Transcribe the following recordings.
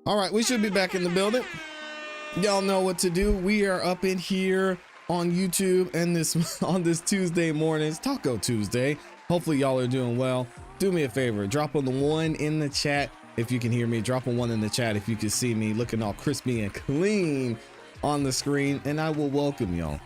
All right, we should be back in the building. Y'all know what to do. We are up in here on YouTube and this on this Tuesday morning. It's Taco Tuesday. Hopefully y'all are doing well. Do me a favor, drop on the 1 in the chat if you can hear me. Drop a 1 in the chat if you can see me looking all crispy and clean on the screen, and I will welcome y'all.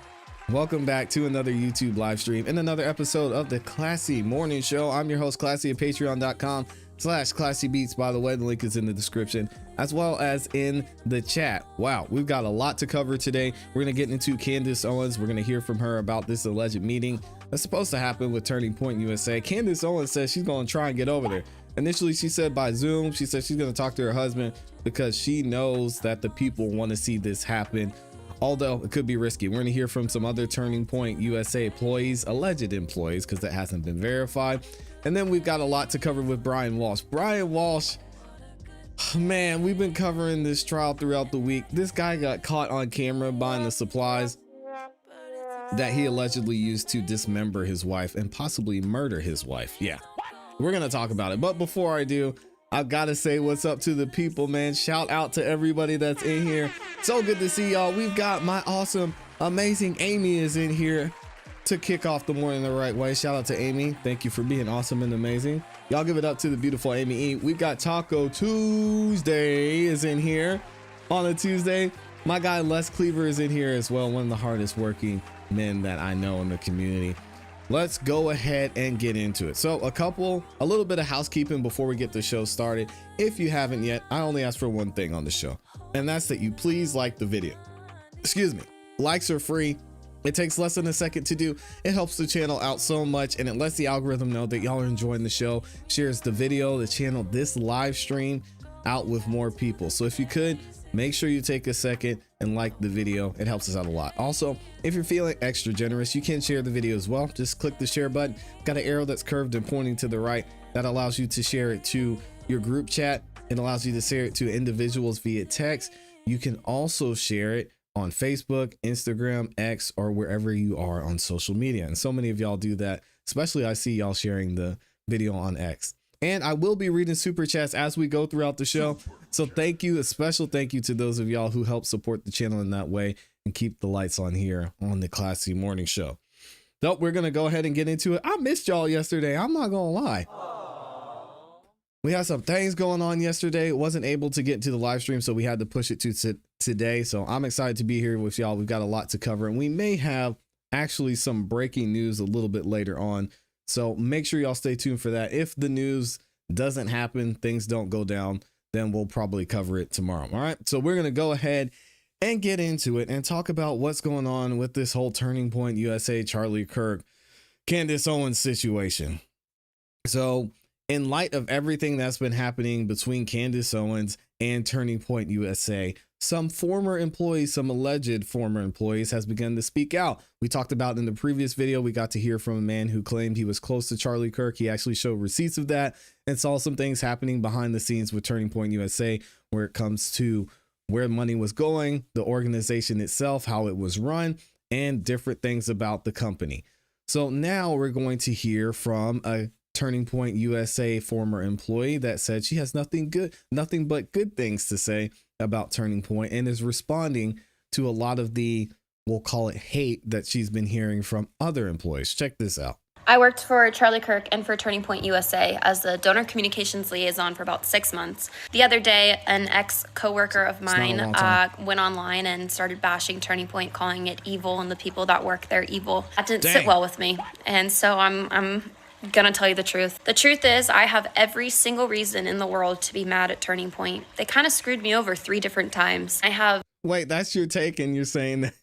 Welcome back to another YouTube live stream and another episode of the ClassE Morning Show. I'm your host, ClassE, at patreon.com/ClasseBeats. By the way, the link is in the description as well as in the chat. Wow, we've got a lot to cover today. We're going to get into Candace Owens. We're going to hear from her about this alleged meeting that's supposed to happen with Turning Point USA. Candace Owens says she's going to try and get over there. Initially, she said by Zoom. She said she's going to talk to her husband because she knows that the people want to see this happen, although it could be risky. We're going to hear from some other Turning Point USA employees, alleged employees, because that hasn't been verified. And then we've got a lot to cover with Brian Walshe. Brian Walshe, man, we've been covering this trial throughout the week. This guy got caught on camera buying the supplies that he allegedly used to dismember his wife and possibly murder his wife. Yeah, we're going to talk about it. But before I do, I've got to say what's up to the people, man. Shout out to everybody that's in here. So good to see y'all. We've got my awesome, amazing Amy is in here to kick off the morning the right way. Shout out to Amy. Thank you for being awesome and amazing. Y'all give it up to the beautiful Amy E. We've got Taco Tuesday is in here on a Tuesday. My guy Les Cleaver is in here as well. One of the hardest working men that I know in the community. Let's go ahead and get into it. So a little bit of housekeeping before we get the show started. If you haven't yet, I only ask for one thing on the show, and that's that you please like the video. Excuse me. Likes are free. It takes less than a second to do. It helps the channel out so much, and it lets the algorithm know that y'all are enjoying the show. Shares the video, the channel, this live stream out with more people. So if you could, make sure you take a second and like the video. It helps us out a lot. Also, if you're feeling extra generous, you can share the video as well. Just click the share button. Got an arrow that's curved and pointing to the right. That allows you to share it to your group chat. It allows you to share it to individuals via text. You can also share it on Facebook, Instagram, X, or wherever you are on social media. And so many of y'all do that, especially I see y'all sharing the video on X. And I will be reading super chats as we go throughout the show. So thank you, a special thank you to those of y'all who help support the channel in that way and keep the lights on here on the ClassE Morning Show. So we're going to go ahead and get into it. I missed y'all yesterday. I'm not going to lie. We had some things going on yesterday. Wasn't able to get into the live stream, so we had to push it to today. So I'm excited to be here with y'all. We've got a lot to cover, and we may have actually some breaking news a little bit later on. So make sure y'all stay tuned for that. If the news doesn't happen, things don't go down, then we'll probably cover it tomorrow. All right. So we're going to go ahead and get into it and talk about what's going on with this whole Turning Point USA, Charlie Kirk, Candace Owens situation. So in light of everything that's been happening between Candace Owens and Turning Point USA, some former employees, some alleged former employees has begun to speak out. We talked about in the previous video, we got to hear from a man who claimed he was close to Charlie Kirk. He actually showed receipts of that and saw some things happening behind the scenes with Turning Point USA where it comes to where money was going, the organization itself, how it was run, and different things about the company. So now we're going to hear from a Turning Point USA former employee that said she has nothing but good things to say about Turning Point and is responding to a lot of the, we'll call it hate that she's been hearing from other employees. Check this out. I worked for Charlie Kirk and for Turning Point USA as the donor communications liaison for about 6 months. The other day, an ex-coworker of mine went online and started bashing Turning Point, calling it evil and the people that work there evil. That didn't sit well with me. And so I'm gonna tell you the truth. The truth is I have every single reason in the world to be mad at Turning Point. They kind of screwed me over 3 different times. Wait, that's your take and you're saying that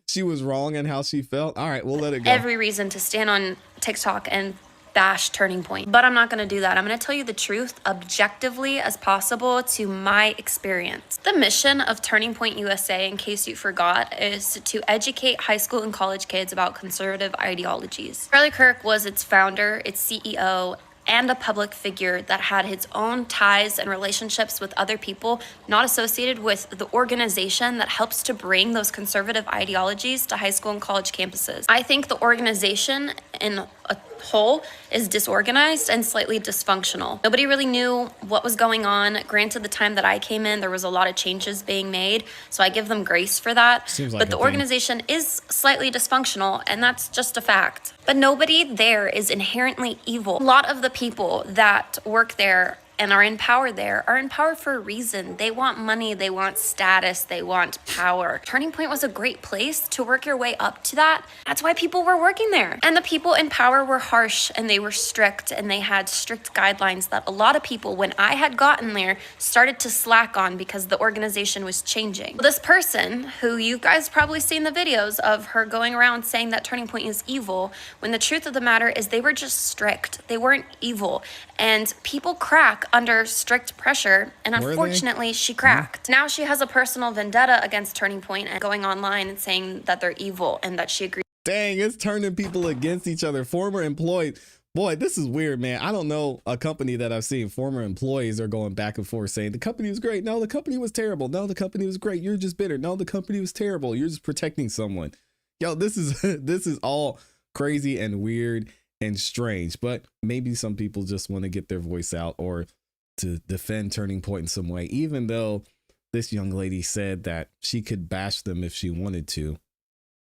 she was wrong in how she felt? All right, we'll let it go. Every reason to stand on TikTok and bash Turning Point, but I'm not going to do that. I'm going to tell you the truth objectively as possible to my experience. The mission of Turning Point USA, in case you forgot, is to educate high school and college kids about conservative ideologies. Charlie Kirk was its founder, its CEO, and a public figure that had its own ties and relationships with other people not associated with the organization that helps to bring those conservative ideologies to high school and college campuses. I think the organization in a whole is disorganized and slightly dysfunctional. Nobody really knew what was going on. Granted, the time that I came in, there was a lot of changes being made, so I give them grace for that. Seems like but the organization is slightly dysfunctional, and that's just a fact. But nobody there is inherently evil. A lot of the people that work there and are in power there are in power for a reason. They want money, they want status, they want power. Turning Point was a great place to work your way up to that. That's why people were working there. And the people in power were harsh and they were strict and they had strict guidelines that a lot of people, when I had gotten there, started to slack on because the organization was changing. This person, who you guys probably seen the videos of her going around saying that Turning Point is evil, when the truth of the matter is they were just strict. They weren't evil. And people crack under strict pressure, and unfortunately she cracked. Now she has a personal vendetta against Turning Point and going online and saying that they're evil and that she agrees. Dang, it's turning people against each other. Former employees. Boy, this is weird, man. I don't know a company that I've seen former employees are going back and forth saying the company was great. No, the company was terrible. No, the company was great. You're just bitter. No, the company was terrible. You're just protecting someone. Yo, this is all crazy and weird and strange, but maybe some people just want to get their voice out or to defend Turning Point in some way, even though this young lady said that she could bash them if she wanted to.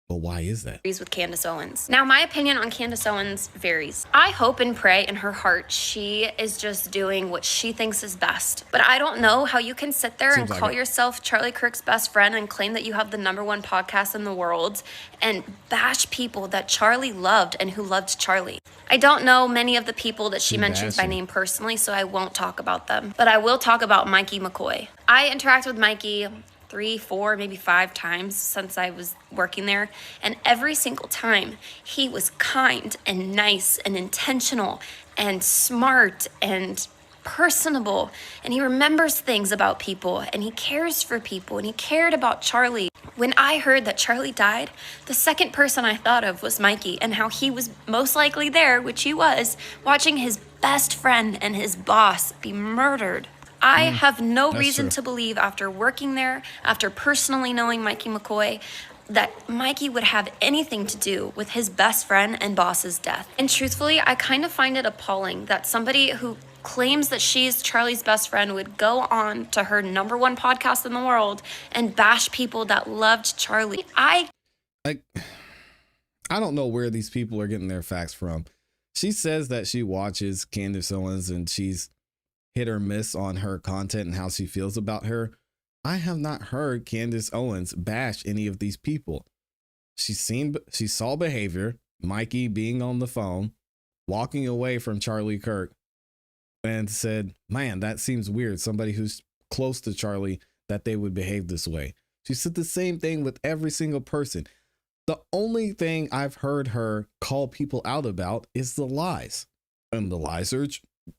But why is that? With Candace Owens. Now, my opinion on Candace Owens varies. I hope and pray in her heart she is just doing what she thinks is best. But I don't know how you can sit there and call yourself Charlie Kirk's best friend and claim that you have the #1 podcast in the world and bash people that Charlie loved and who loved Charlie. I don't know many of the people that she mentions by name personally, so I won't talk about them. But I will talk about Mikey McCoy. I interact with Mikey 3, 4, maybe 5 times since I was working there. And every single time he was kind and nice and intentional and smart and personable. And he remembers things about people and he cares for people and he cared about Charlie. When I heard that Charlie died, the second person I thought of was Mikey and how he was most likely there, which he was, watching his best friend and his boss be murdered. I have no reason to believe, after working there, after personally knowing Mikey McCoy, that Mikey would have anything to do with his best friend and boss's death. And truthfully, I kind of find it appalling that somebody who claims that she's Charlie's best friend would go on to her #1 podcast in the world and bash people that loved Charlie. I don't know where these people are getting their facts from. She says that she watches Candace Owens and she's hit or miss on her content and how she feels about her. I have not heard Candace Owens bash any of these people. She saw behavior, Mikey being on the phone, walking away from Charlie Kirk, and said, man, that seems weird. Somebody who's close to Charlie, that they would behave this way. She said the same thing with every single person. The only thing I've heard her call people out about is the lies. And the lies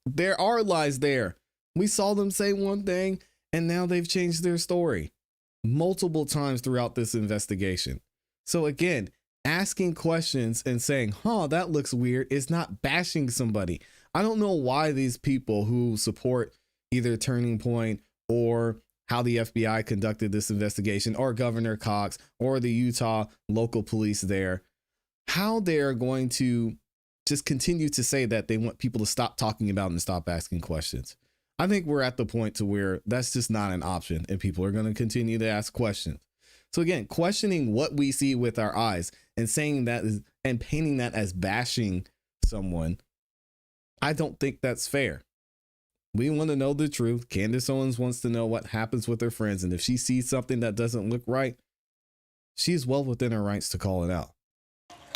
there are lies there. We saw them say one thing and now they've changed their story multiple times throughout this investigation. So again, asking questions and saying, that looks weird is not bashing somebody. I don't know why these people who support either Turning Point or how the FBI conducted this investigation or Governor Cox or the Utah local police there, how they're going to just continue to say that they want people to stop talking about and stop asking questions. I think we're at the point to where that's just not an option and people are going to continue to ask questions. So again, questioning what we see with our eyes and saying that is, and painting that as bashing someone, I don't think that's fair. We want to know the truth. Candace Owens wants to know what happens with her friends. And if she sees something that doesn't look right, she's well within her rights to call it out.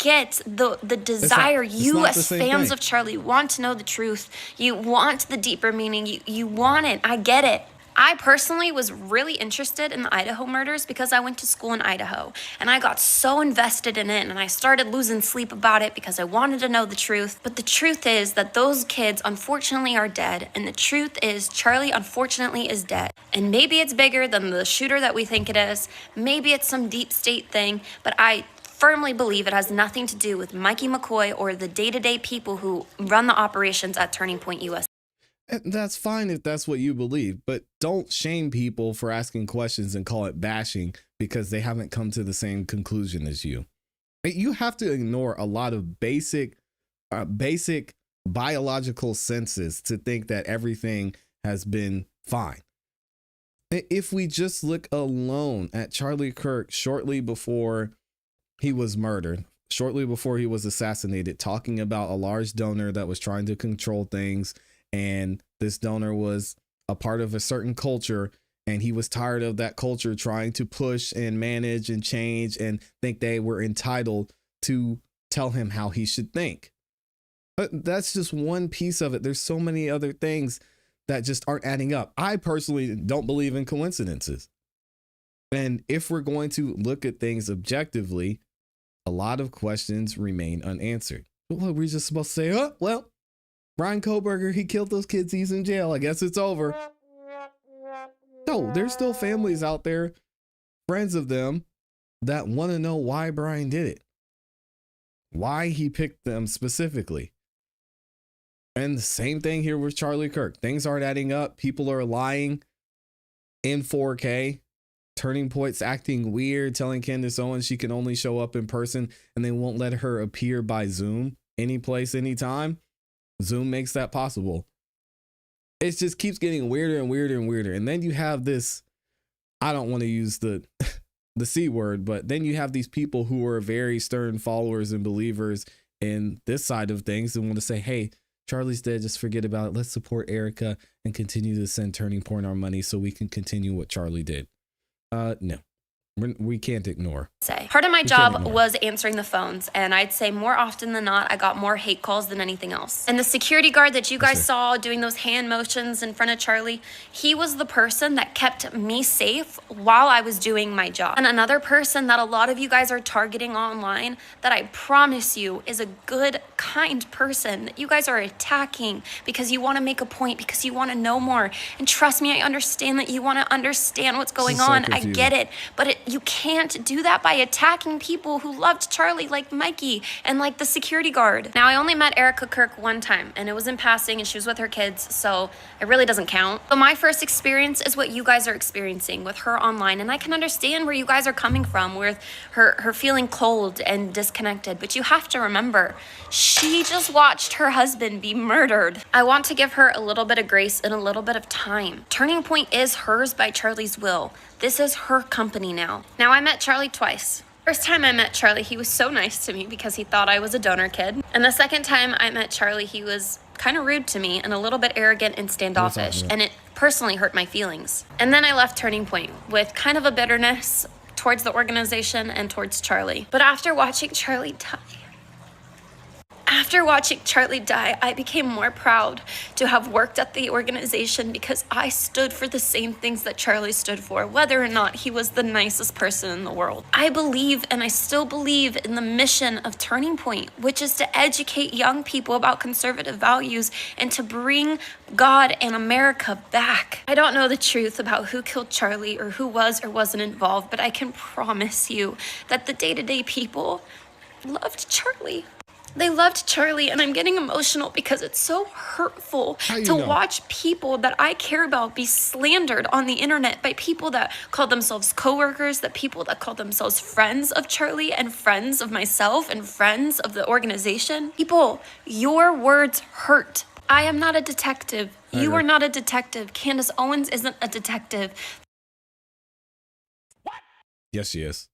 Get the desire. You as fans of Charlie want to know the truth. You want the deeper meaning. You want it. I get it. I personally was really interested in the Idaho murders because I went to school in Idaho and I got so invested in it and I started losing sleep about it because I wanted to know the truth. But the truth is that those kids unfortunately are dead, and the truth is Charlie unfortunately is dead. And maybe it's bigger than the shooter that we think it is. Maybe it's some deep state thing, but I firmly believe it has nothing to do with Mikey McCoy or the day-to-day people who run the operations at Turning Point USA. And that's fine if that's what you believe, but don't shame people for asking questions and call it bashing because they haven't come to the same conclusion as you. You have to ignore a lot of basic basic biological senses to think that everything has been fine. If we just look alone at Charlie Kirk shortly before he was murdered, shortly before he was assassinated, talking about a large donor that was trying to control things, and this donor was a part of a certain culture, and he was tired of that culture trying to push and manage and change and think they were entitled to tell him how he should think. But that's just one piece of it. There's so many other things that just aren't adding up. I personally don't believe in coincidences. And if we're going to look at things objectively, a lot of questions remain unanswered. Well, we're just supposed to say, oh, well, Brian Koberger, he killed those kids. He's in jail. I guess it's over. No, there's still families out there, friends of them, that want to know why Brian did it, why he picked them specifically. And the same thing here with Charlie Kirk. Things aren't adding up. People are lying in 4K. Turning Point's acting weird, telling Candace Owens she can only show up in person and they won't let her appear by Zoom any place, anytime. Zoom makes that possible. It just keeps getting weirder and weirder and weirder. And then you have this, I don't want to use the C word, but then you have these people who are very stern followers and believers in this side of things and want to say, hey, Charlie's dead, just forget about it. Let's support Erica and continue to send Turning Point our money so we can continue what Charlie did. No, we can't ignore. Part of my job was answering the phones, and I'd say more often than not, I got more hate calls than anything else. And the security guard that you guys saw doing those hand motions in front of Charlie, he was the person that kept me safe while I was doing my job. And another person that a lot of you guys are targeting online that I promise you is a good, kind person that you guys are attacking because you want to make a point, because you want to know more. And trust me, I understand that you want to understand what's going on. I get it, but you can't do that by attacking people who loved Charlie, like Mikey and like the security guard. Now, I only met Erica Kirk one time, and it was in passing, and she was with her kids, so it really doesn't count. But my first experience is what you guys are experiencing with her online, and I can understand where you guys are coming from with her feeling cold and disconnected, but you have to remember, she just watched her husband be murdered. I want to give her a little bit of grace and a little bit of time. Turning Point is hers by Charlie's will. This is her company now. Now, I met Charlie twice. First time I met Charlie, he was so nice to me because he thought I was a donor kid. And the second time I met Charlie, he was kind of rude to me and a little bit arrogant and standoffish. And it personally hurt my feelings. And then I left Turning Point with kind of a bitterness towards the organization and towards Charlie. But after watching Charlie die, I became more proud to have worked at the organization because I stood for the same things that Charlie stood for, whether or not he was the nicest person in the world. I believe, and I still believe, in the mission of Turning Point, which is to educate young people about conservative values and to bring God and America back. I don't know the truth about who killed Charlie or who was or wasn't involved, but I can promise you that the day-to-day people loved Charlie. They loved Charlie, and I'm getting emotional because it's so hurtful to watch people that I care about be slandered on the internet by people that call themselves coworkers, that people that call themselves friends of Charlie and friends of myself and friends of the organization. People, your words hurt. I am not a detective. You are not a detective. Candace Owens isn't a detective. What? Yes, she is.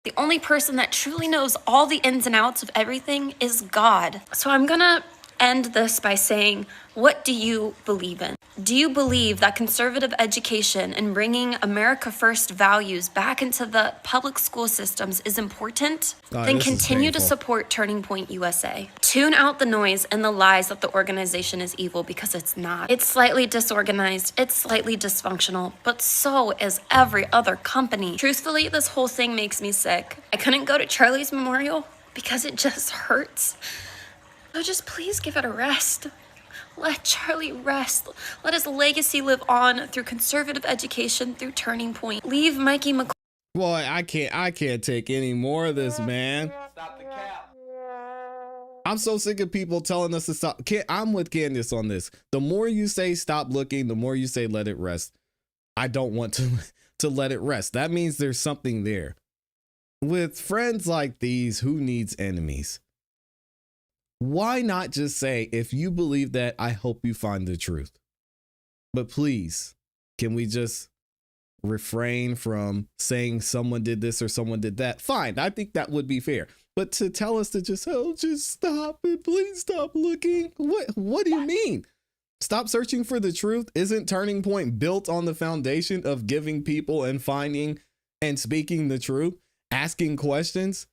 The only person that truly knows all the ins and outs of everything is God. So I'm gonna end this by saying, what do you believe in? Do you believe that conservative education and bringing America First values back into the public school systems is important? Then continue to support Turning Point USA. Tune out the noise and the lies that the organization is evil, because it's not. It's slightly disorganized, it's slightly dysfunctional, but so is every other company. Truthfully, this whole thing makes me sick. I couldn't go to Charlie's memorial because it just hurts. So just please give it a rest. Let Charlie rest. Let his legacy live on through conservative education, through Turning Point. Leave Mikey McCoy. Boy, I can't take any more of this, man. Stop the cap. I'm so sick of people telling us to stop. I'm with Candace on this. The more you say stop looking, the more you say let it rest. I don't want to let it rest. That means there's something there. With friends like these, who needs enemies? Why not just say, if you believe that, I hope you find the truth. But please, can we just refrain from saying someone did this or someone did that? Fine, I think that would be fair. But to tell us to just stop it, please stop looking. What do you mean? Stop searching for the truth? Isn't Turning Point built on the foundation of giving people and finding and speaking the truth, asking questions?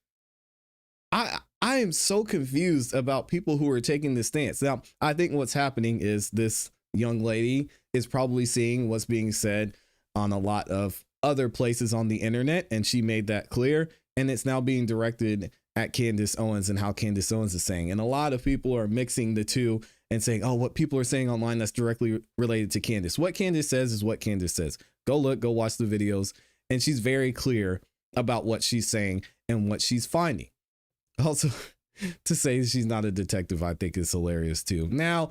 I am so confused about people who are taking this stance. Now, I think what's happening is this young lady is probably seeing what's being said on a lot of other places on the internet, and she made that clear, and it's now being directed at Candace Owens and how Candace Owens is saying. And a lot of people are mixing the two and saying, oh, what people are saying online that's directly related to Candace. What Candace says is what Candace says. Go look, go watch the videos. And she's very clear about what she's saying and what she's finding. Also, to say she's not a detective, I think is hilarious too. Now,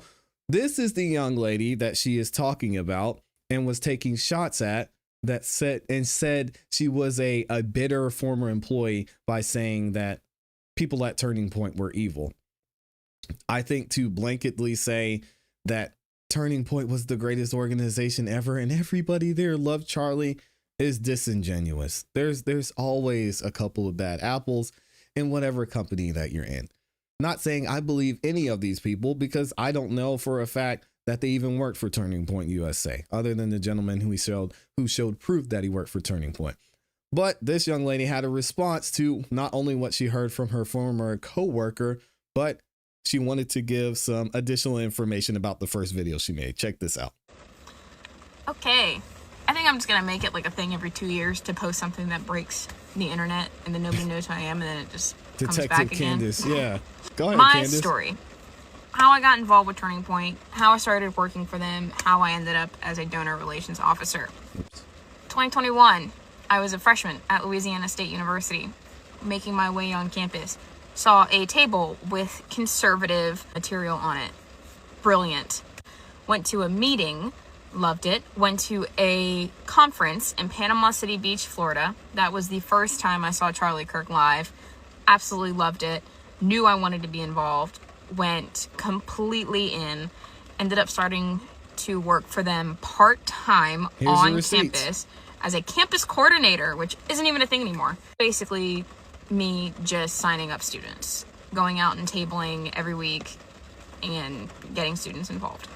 this is the young lady that she is talking about and was taking shots at, that said she was a bitter former employee by saying that people at Turning Point were evil. I think to blanketly say that Turning Point was the greatest organization ever and everybody there loved Charlie is disingenuous. There's always a couple of bad apples in whatever company that you're in. Not saying I believe any of these people, because I don't know for a fact that they even worked for Turning Point USA, other than the gentleman who showed proof that he worked for Turning Point. But this young lady had a response to not only what she heard from her former coworker, but she wanted to give some additional information about the first video she made. Check this out. Okay. I think I'm just going to make it like a thing every 2 years to post something that breaks the internet and then nobody knows who I am and then it just comes back again. Candace, yeah. Go ahead, My Candace. story. How I got involved with Turning Point, how I started working for them, how I ended up as a donor relations officer. 2021, I was a freshman at Louisiana State University, making my way on campus. Saw a table with conservative material on it. Brilliant. Went to a meeting, loved it. Went to a conference in Panama City Beach, Florida. That was the first time I saw Charlie Kirk live. Absolutely loved it. Knew I wanted to be involved. Went completely in. Ended up starting to work for them part-time on campus as a campus coordinator, which isn't even a thing anymore. Basically, me just signing up students, going out and tabling every week and getting students involved.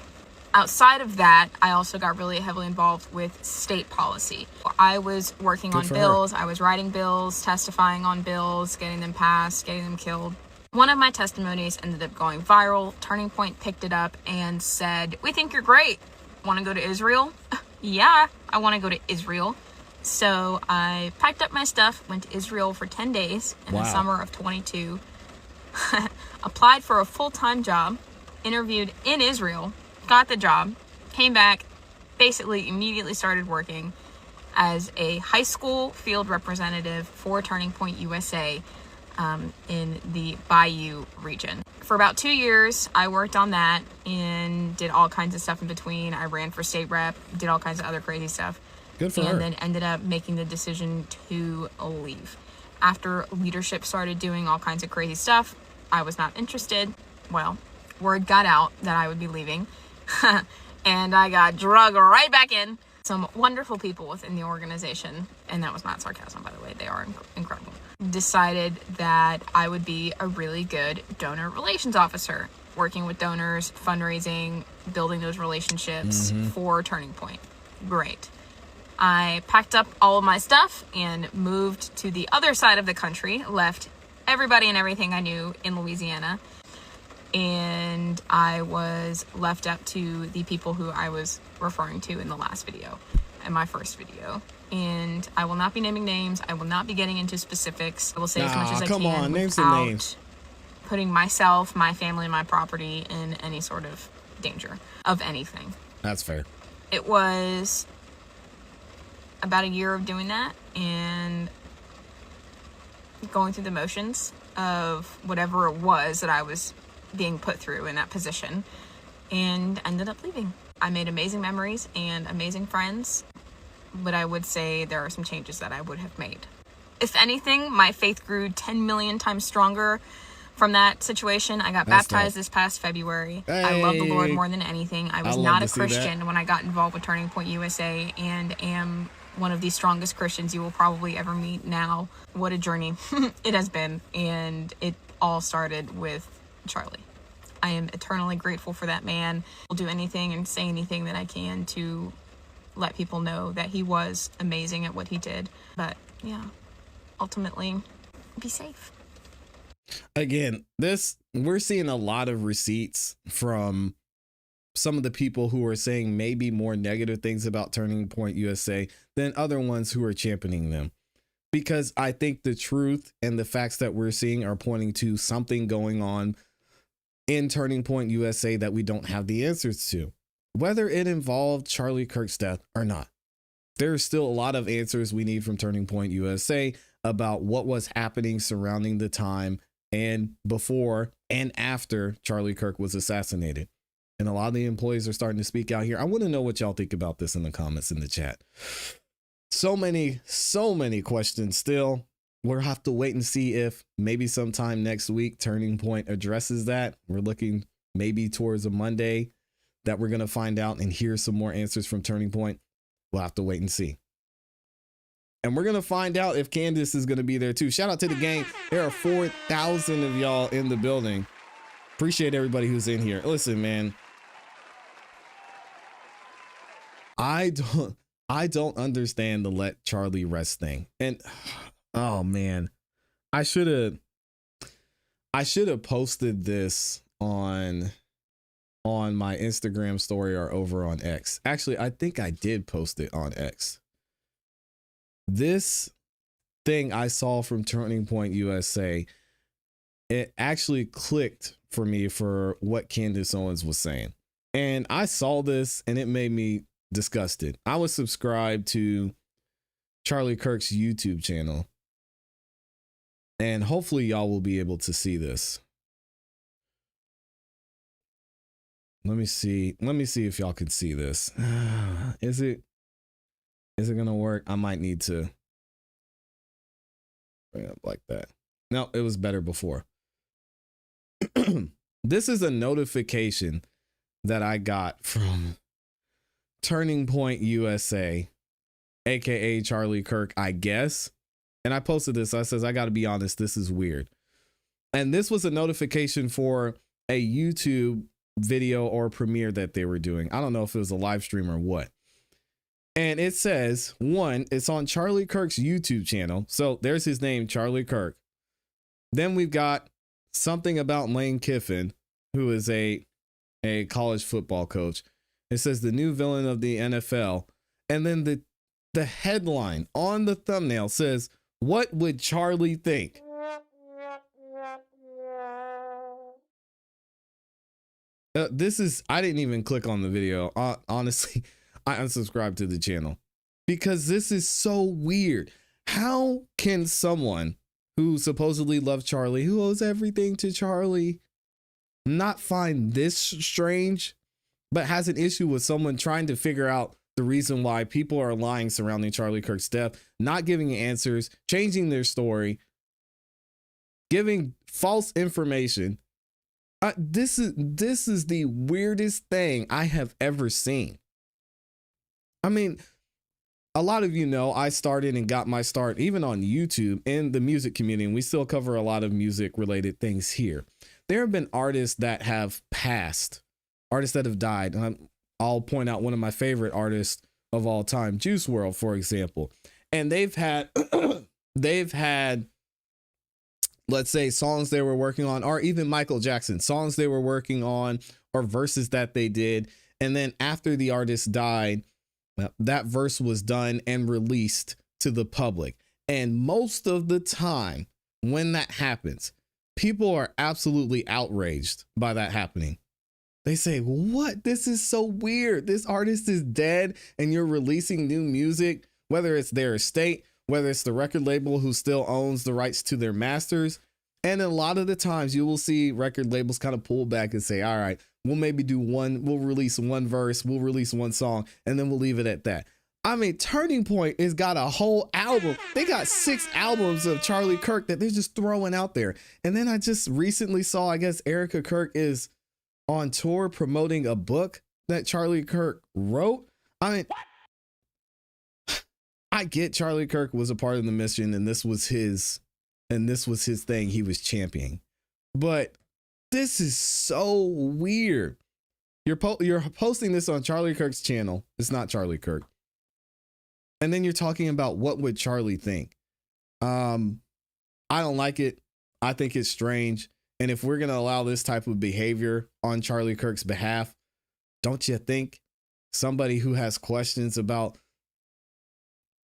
Outside of that, I also got really heavily involved with state policy. I was working on bills, I was writing bills, testifying on bills, getting them passed, getting them killed. One of my testimonies ended up going viral. Turning Point picked it up and said, "We think you're great. Want to go to Israel?" Yeah, I want to go to Israel. So I packed up my stuff, went to Israel for 10 days in the summer of 22, applied for a full-time job, interviewed in Israel, got the job, came back, basically immediately started working as a high school field representative for Turning Point USA in the Bayou region. For about 2 years, I worked on that and did all kinds of stuff in between. I ran for state rep, did all kinds of other crazy stuff. Good for her. And then ended up making the decision to leave. After leadership started doing all kinds of crazy stuff, I was not interested. Well, word got out that I would be leaving. And I got dragged right back in. Some wonderful people within the organization, and that was not sarcasm, by the way, they are incredible, decided that I would be a really good donor relations officer, working with donors, fundraising, building those relationships for Turning Point. Great. I packed up all of my stuff and moved to the other side of the country, left everybody and everything I knew in Louisiana, and I was left up to the people who I was referring to in the last video, in my first video. And I will not be naming names. I will not be getting into specifics. I will say as much as I can without putting myself, my family, and my property in any sort of danger of anything. That's fair. It was about a year of doing that and going through the motions of whatever it was that I was being put through in that position, and ended up leaving. I made amazing memories and amazing friends, but I would say there are some changes that I would have made. If anything, my faith grew 10 million times stronger From that situation, I got That's baptized dope. this past February. Hey. I love the Lord more than anything. I was love not to a see that. Christian when I got involved with Turning Point USA, and am one of the strongest Christians you will probably ever meet now. What a journey it has been, and it all started with Charlie. I am eternally grateful for that man. I'll do anything and say anything that I can to let people know that he was amazing at what he did. But yeah, ultimately, be safe. Again, we're seeing a lot of receipts from some of the people who are saying maybe more negative things about Turning Point USA than other ones who are championing them. Because I think the truth and the facts that we're seeing are pointing to something going on in Turning Point USA that we don't have the answers to, whether it involved Charlie Kirk's death or not. There's still a lot of answers we need from Turning Point USA about what was happening surrounding the time and before and after Charlie Kirk was assassinated. And a lot of the employees are starting to speak out here. I want to know what y'all think about this in the comments in the chat. So many questions still. We'll have to wait and see if maybe sometime next week Turning Point addresses that. We're looking maybe towards a Monday that we're going to find out and hear some more answers from Turning Point. We'll have to wait and see. And we're going to find out if Candace is going to be there too. Shout out to the gang. There are 4,000 of y'all in the building. Appreciate everybody who's in here. Listen, man. I don't understand the let Charlie rest thing. And oh man, I should have posted this on my Instagram story or over on X. Actually, I think I did post it on X. This thing I saw from Turning Point USA, it actually clicked for me for what Candace Owens was saying. And I saw this and it made me disgusted. I was subscribed to Charlie Kirk's YouTube channel. And hopefully y'all will be able to see this. Let me see if y'all can see this. Is it gonna work? I might need to bring it up like that. No, it was better before. This is a notification that I got from Turning Point USA, aka Charlie Kirk, I guess. And I posted this. I says, I got to be honest, this is weird. And this was a notification for a YouTube video or premiere that they were doing. I don't know if it was a live stream or what. And it says, one, it's on Charlie Kirk's YouTube channel. So there's his name, Charlie Kirk. Then we've got something about Lane Kiffin, who is a college football coach. It says the new villain of the NFL. And then the headline on the thumbnail says, what would Charlie think? I didn't even click on the video. Honestly, I unsubscribed to the channel because this is so weird. How can someone who supposedly loves Charlie, who owes everything to Charlie, not find this strange, but has an issue with someone trying to figure out the reason why people are lying surrounding Charlie Kirk's death, not giving answers, changing their story, giving false information. This is the weirdest thing I have ever seen. I mean, a lot of you know I started and got my start even on YouTube in the music community, and we still cover a lot of music related things here. There have been artists that have passed, artists that have died. And I'll point out one of my favorite artists of all time, Juice WRLD, for example. And they've had, let's say, songs they were working on, or even Michael Jackson, songs they were working on, or verses that they did. And then after the artist died, that verse was done and released to the public. And most of the time when that happens, people are absolutely outraged by that happening. They say, what? This is so weird. This artist is dead and you're releasing new music, whether it's their estate, whether it's the record label who still owns the rights to their masters. And a lot of the times you will see record labels kind of pull back and say, all right, we'll maybe we'll release one verse, we'll release one song, and then we'll leave it at that. I mean, Turning Point has got a whole album. They got 6 albums of Charlie Kirk that they're just throwing out there. And then I just recently saw, I guess Erica Kirk is on tour promoting a book that Charlie Kirk wrote. I mean, I get Charlie Kirk was a part of the mission and this was his thing he was championing. But this is so weird. You're posting this on Charlie Kirk's channel. It's not Charlie Kirk. And then you're talking about what would Charlie think? I don't like it. I think it's strange. And if we're going to allow this type of behavior on Charlie Kirk's behalf, don't you think somebody who has questions about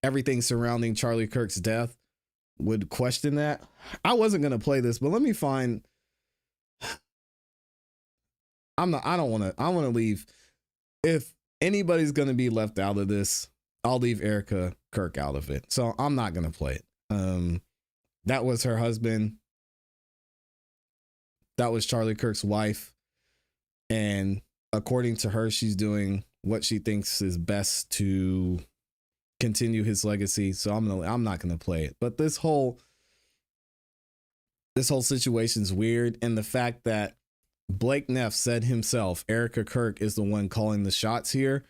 everything surrounding Charlie Kirk's death would question that? I wasn't going to play this, but let me find. I want to leave. If anybody's going to be left out of this, I'll leave Erica Kirk out of it. So I'm not going to play it. That was her husband. That was Charlie Kirk's wife. And according to her, she's doing what she thinks is best to continue his legacy. So I'm not going to play it. But this whole situation's weird. And the fact that Blake Neff said himself, Erica Kirk is the one calling the shots here.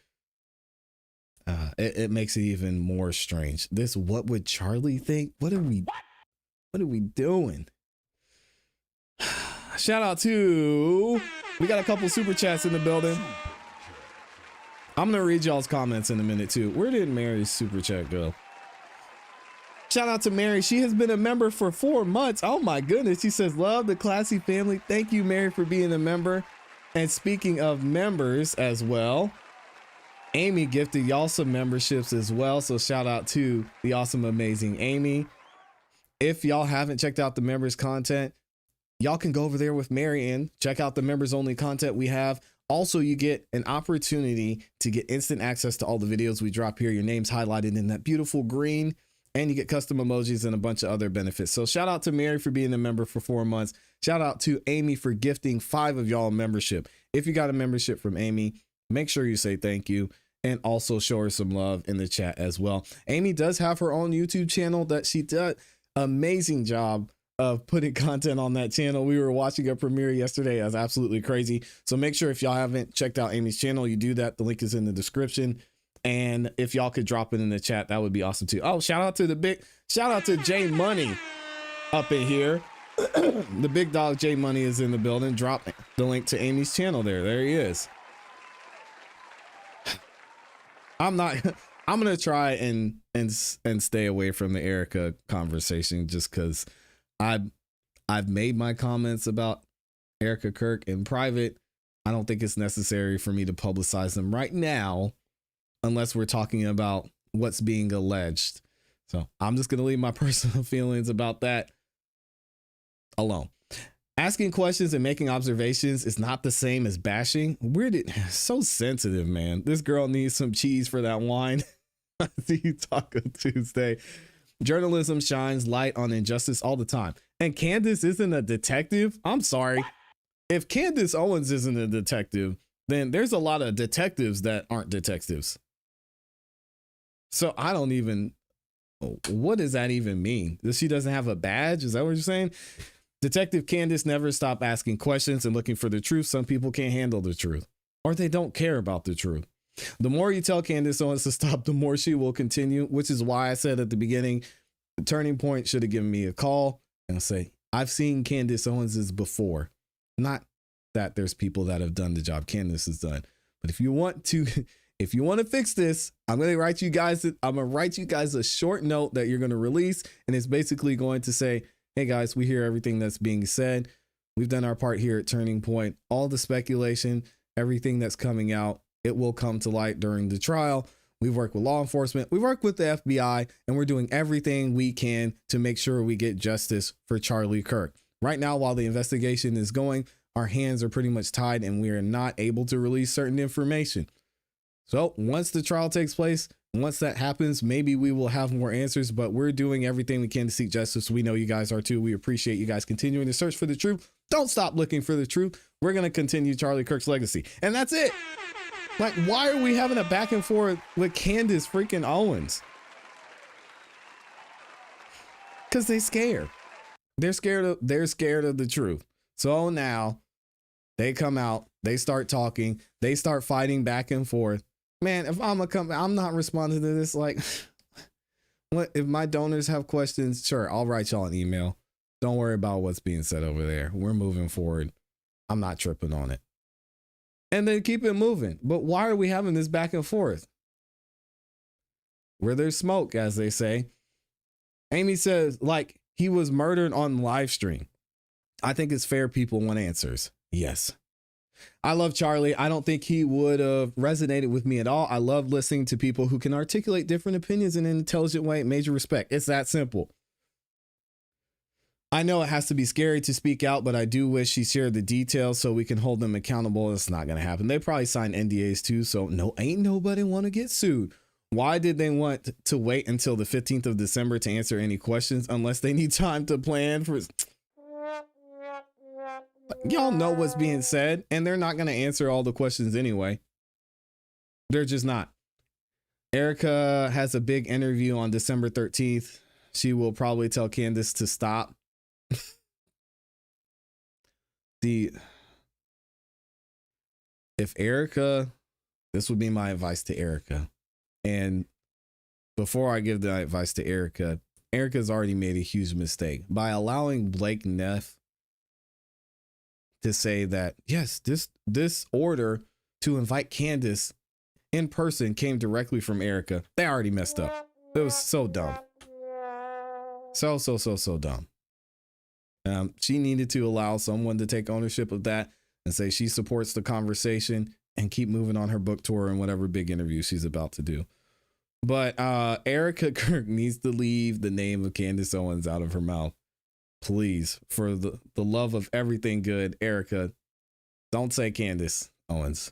It makes it even more strange. What would Charlie think? What are we doing? Shout out to, we got a couple super chats in the building. I'm going to read y'all's comments in a minute too. Where did Mary's super chat go? Shout out to Mary. She has been a member for 4 months. Oh my goodness. She says, love the ClassE family. Thank you, Mary, for being a member. And speaking of members as well, Amy gifted y'all some memberships as well. So shout out to the awesome, amazing Amy. If y'all haven't checked out the members content, y'all can go over there with Mary and check out the members only content we have. Also, you get an opportunity to get instant access to all the videos we drop here. Your name's highlighted in that beautiful green, and you get custom emojis and a bunch of other benefits. So shout out to Mary for being a member for 4 months. Shout out to Amy for gifting 5 of y'all a membership. If you got a membership from Amy, make sure you say thank you. And also show her some love in the chat as well. Amy does have her own YouTube channel that she does amazing job of putting content on that channel. We were watching a premiere yesterday. It was absolutely crazy. So make sure if y'all haven't checked out Amy's channel, you do that. The link is in the description. And if y'all could drop it in the chat, that would be awesome too. Oh, shout out to J Money up in here. The big dog J Money is in the building. Drop the link to Amy's channel there. There he is. I'm going to try and stay away from the Erica conversation just because I've made my comments about Erica Kirk in private. I don't think it's necessary for me to publicize them right now, unless we're talking about what's being alleged. So I'm just going to leave my personal feelings about that alone. Asking questions and making observations is not the same as bashing. So sensitive, man. This girl needs some cheese for that wine. I see you Taco Tuesday. Journalism shines light on injustice all the time. And Candace isn't a detective? I'm sorry. If Candace Owens isn't a detective, then there's a lot of detectives that aren't detectives. So I don't even, what does that even mean? That she doesn't have a badge? Is that what you're saying? Detective Candace never stopped asking questions and looking for the truth. Some people can't handle the truth, or they don't care about the truth. The more you tell Candace Owens to stop, the more she will continue, which is why I said at the beginning, Turning Point should have given me a call and say, I've seen Candace Owens's before. Not that there's people that have done the job Candace has done, but if you want to fix this, I'm going to write you guys a short note that you're going to release. And it's basically going to say, hey guys, we hear everything that's being said. We've done our part here at Turning Point. All the speculation, everything that's coming out, it will come to light during the trial. We've worked with law enforcement. We work with the FBI, and we're doing everything we can to make sure we get justice for Charlie Kirk. Right now, while the investigation is going, our hands are pretty much tied and we are not able to release certain information. So once the trial takes place, once that happens, maybe we will have more answers, but we're doing everything we can to seek justice. We know you guys are too. We appreciate you guys continuing to search for the truth. Don't stop looking for the truth. We're going to continue Charlie Kirk's legacy. And that's it. Like, why are we having a back and forth with Candace freaking Owens? Because they scared. They're scared of the truth. So now they come out, they start talking, they start fighting back and forth. Man, if I'm not responding to this. Like, what if my donors have questions? Sure, I'll write y'all an email. Don't worry about what's being said over there. We're moving forward. I'm not tripping on it. And then keep it moving. But why are we having this back and forth? Where there's smoke, as they say. Amy says, like, he was murdered on live stream. I think it's fair people want answers. Yes. I love Charlie. I don't think he would have resonated with me at all. I love listening to people who can articulate different opinions in an intelligent way. Major respect. It's that simple. I know it has to be scary to speak out, but I do wish she shared the details so we can hold them accountable. It's not going to happen. They probably signed NDAs too, so ain't nobody want to get sued. Why did they want to wait until the 15th of December to answer any questions unless they need time to plan for... Y'all know what's being said, and they're not going to answer all the questions anyway. They're just not. Erica has a big interview on December 13th. She will probably tell Candace to stop. If Erica, this would be my advice to Erica. And before I give the advice to Erica, Erica's already made a huge mistake by allowing Blake Neff to say that, yes, this order to invite Candace in person came directly from Erica. They already messed up. It was so dumb. So dumb. She needed to allow someone to take ownership of that and say she supports the conversation and keep moving on her book tour and whatever big interview she's about to do. But Erica Kirk needs to leave the name of Candace Owens out of her mouth. Please, for the love of everything good, Erica, don't say Candace Owens.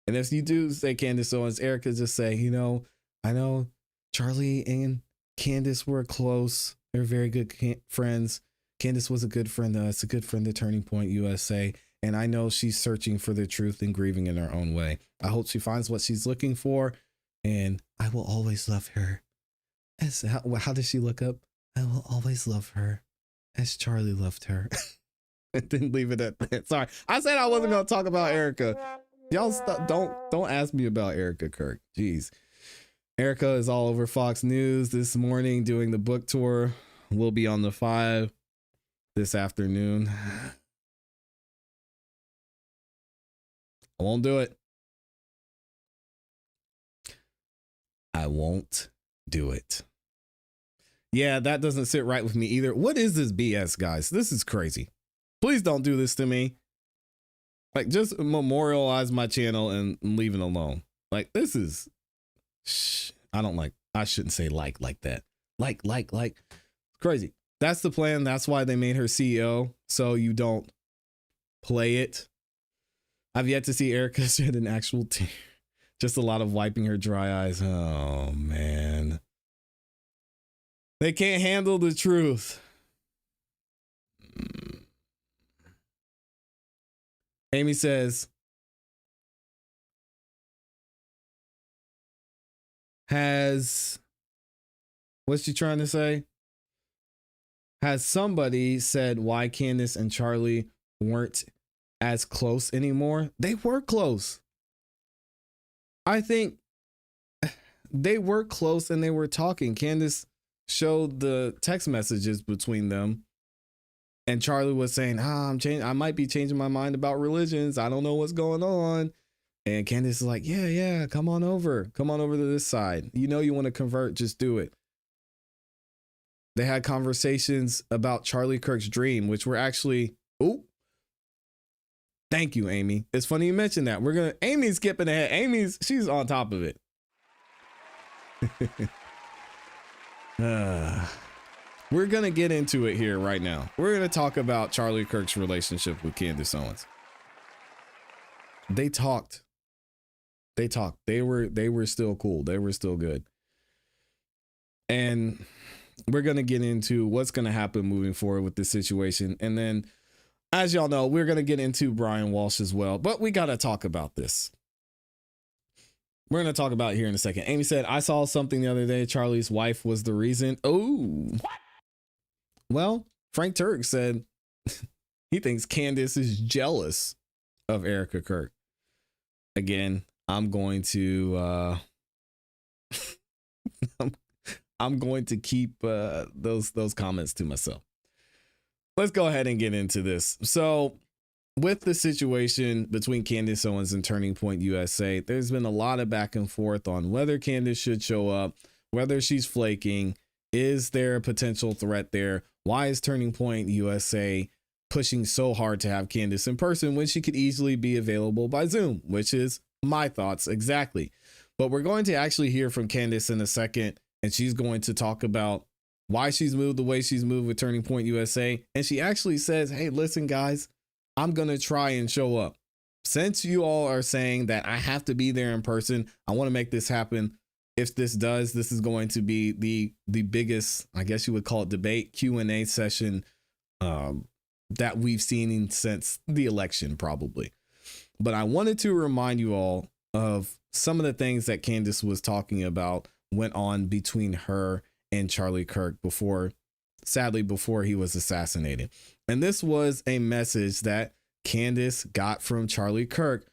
And if you do say Candace Owens, Erica, just say, I know Charlie and Candace were close. They're very good friends. Candace was a good friend to us, a good friend to Turning Point USA. And I know she's searching for the truth and grieving in her own way. I hope she finds what she's looking for. And I will always love her. How does she look up? I will always love her as Charlie loved her. And then leave it at that. Sorry. I said I wasn't going to talk about Erica. Y'all don't ask me about Erica Kirk. Jeez. Erica is all over Fox News this morning doing the book tour. We'll be on the 5 this afternoon. I won't do it. I won't do it. Yeah, that doesn't sit right with me either. What is this BS, guys? This is crazy. Please don't do this to me. Like, just memorialize my channel and leave it alone. Like, this is... I shouldn't say like that. Like. Crazy. That's the plan. That's why they made her CEO. So you don't play it. I've yet to see Erica shed an actual tear. Just a lot of wiping her dry eyes. Oh, man. They can't handle the truth. Amy says, what's she trying to say? Has somebody said why Candace and Charlie weren't as close anymore? They were close. I think they were close and they were talking. Candace showed the text messages between them. And Charlie was saying, I might be changing my mind about religions. I don't know what's going on. And Candace is like, yeah, come on over. Come on over to this side. You want to convert, just do it. They had conversations about Charlie Kirk's dream, which were actually, thank you, Amy. It's funny you mentioned that. Amy's skipping ahead. She's on top of it. We're going to get into it here right now. We're going to talk about Charlie Kirk's relationship with Candace Owens. They talked. They were still cool. They were still good. And we're going to get into what's going to happen moving forward with this situation. And then, as y'all know, we're going to get into Brian Walshe as well. But we got to talk about this. we're going to talk about it here in a second. Amy said, I saw something the other day. Charlie's wife was the reason. Oh, well, Frank Turk said he thinks Candace is jealous of Erica Kirk. Again, I'm going to I'm going to keep those comments to myself. Let's go ahead and get into this. So with the situation between Candace Owens and Turning Point USA, there's been a lot of back and forth on whether Candace should show up, whether she's flaking. Is there a potential threat there? Why is Turning Point USA pushing so hard to have Candace in person when she could easily be available by Zoom, which is my thoughts exactly. But we're going to actually hear from Candace in a second, and she's going to talk about why she's moved the way she's moved with Turning Point USA. And she actually says, hey, listen, guys, I'm going to try and show up. Since you all are saying that I have to be there in person, I want to make this happen. If this does, this is going to be the biggest, I guess you would call it, debate Q&A session that we've seen since the election, probably. But I wanted to remind you all of some of the things that Candace was talking about went on between her and Charlie Kirk before he was assassinated. And this was a message that Candace got from Charlie Kirk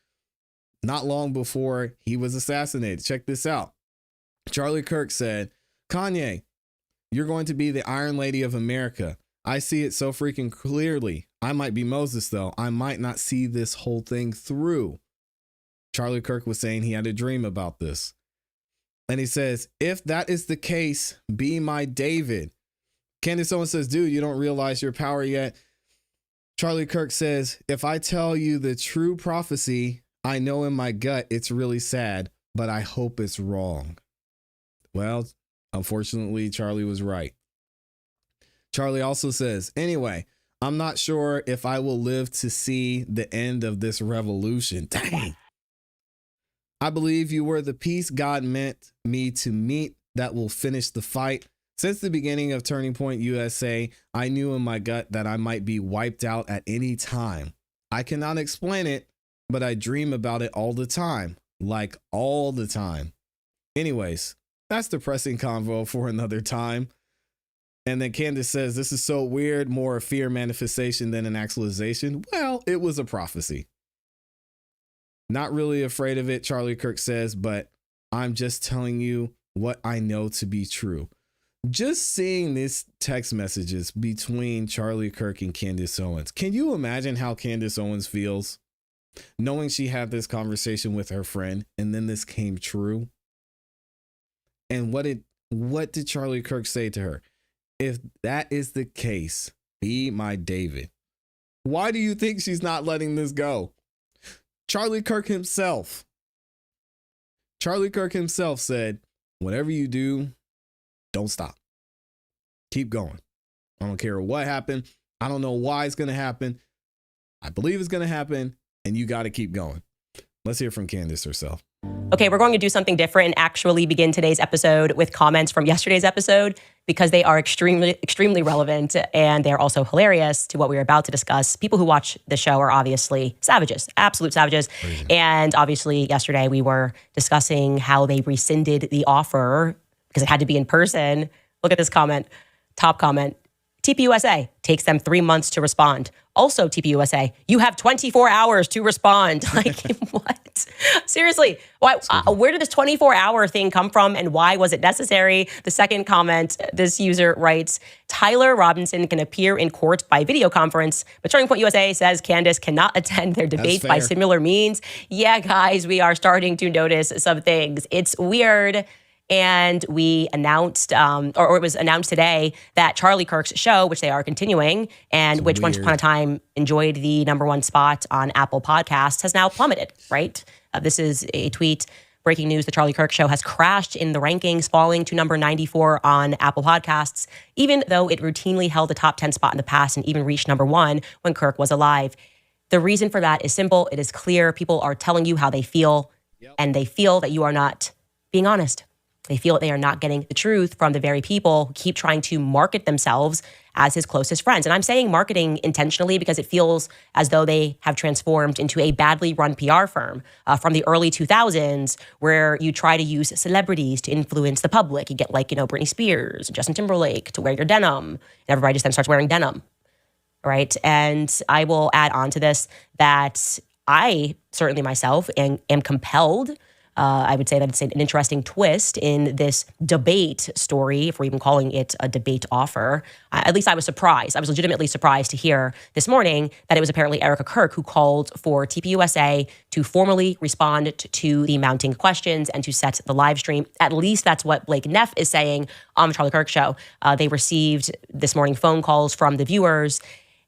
not long before he was assassinated. Check this out. Charlie Kirk said, Kanye, you're going to be the Iron Lady of America. I see it so freaking clearly. I might be Moses, though. I might not see this whole thing through. Charlie Kirk was saying he had a dream about this. And he says, if that is the case, be my David. Candace Owens says, dude, you don't realize your power yet. Charlie Kirk says, if I tell you the true prophecy, I know in my gut it's really sad, but I hope it's wrong. Well, unfortunately, Charlie was right. Charlie also says, anyway, I'm not sure if I will live to see the end of this revolution. Dang. I believe you were the peace God meant me to meet that will finish the fight. Since the beginning of Turning Point USA, I knew in my gut that I might be wiped out at any time. I cannot explain it, but I dream about it all the time, like all the time. Anyways, that's depressing convo for another time. And then Candace says, this is so weird, more a fear manifestation than an actualization. Well, it was a prophecy. Not really afraid of it, Charlie Kirk says, but I'm just telling you what I know to be true. Just seeing these text messages between Charlie Kirk and Candace Owens. Can you imagine how Candace Owens feels knowing she had this conversation with her friend and then this came true? And what did Charlie Kirk say to her? If that is the case, be my David. Why do you think she's not letting this go? Charlie Kirk himself said, whatever you do, don't stop. Keep going. I don't care what happened. I don't know why it's going to happen. I believe it's going to happen, and you got to keep going. Let's hear from Candace herself. Okay, we're going to do something different and actually begin today's episode with comments from yesterday's episode because they are extremely relevant and they're also hilarious to what we're about to discuss. People who watch the show are obviously savages, absolute savages. Crazy. And obviously yesterday we were discussing how they rescinded the offer because it had to be in person. Look at this comment, top comment. TPUSA takes them 3 months to respond. Also, TPUSA, you have 24 hours to respond. Like, what? Seriously, why? Where did this 24-hour thing come from and why was it necessary? The second comment, this user writes, Tyler Robinson can appear in court by video conference, but Turning Point USA says Candace cannot attend their debates by similar means. Yeah, guys, we are starting to notice some things. It's weird. And we announced, or it was announced today, that Charlie Kirk's show, which they are continuing, and which once upon a time enjoyed the #1 spot on Apple Podcasts, has now plummeted, right? This is a tweet. Breaking news, the Charlie Kirk show has crashed in the rankings, falling to number 94 on Apple Podcasts, even though it routinely held the top 10 spot in the past and even reached #1 when Kirk was alive. The reason for that is simple. It is clear. People are telling you how they feel, and they feel that you are not being honest. They feel that they are not getting the truth from the very people who keep trying to market themselves as his closest friends. And I'm saying marketing intentionally because it feels as though they have transformed into a badly run PR firm from the early 2000s, where you try to use celebrities to influence the public. You get Britney Spears, Justin Timberlake to wear your denim, and everybody just then starts wearing denim, right? And I will add on to this that I certainly myself am compelled. I would say that it's an interesting twist in this debate story, if we're even calling it a debate offer. At least I was surprised. I was legitimately surprised to hear this morning that it was apparently Erica Kirk who called for TPUSA to formally respond to the mounting questions and to set the live stream. At least that's what Blake Neff is saying on the Charlie Kirk Show. They received this morning phone calls from the viewers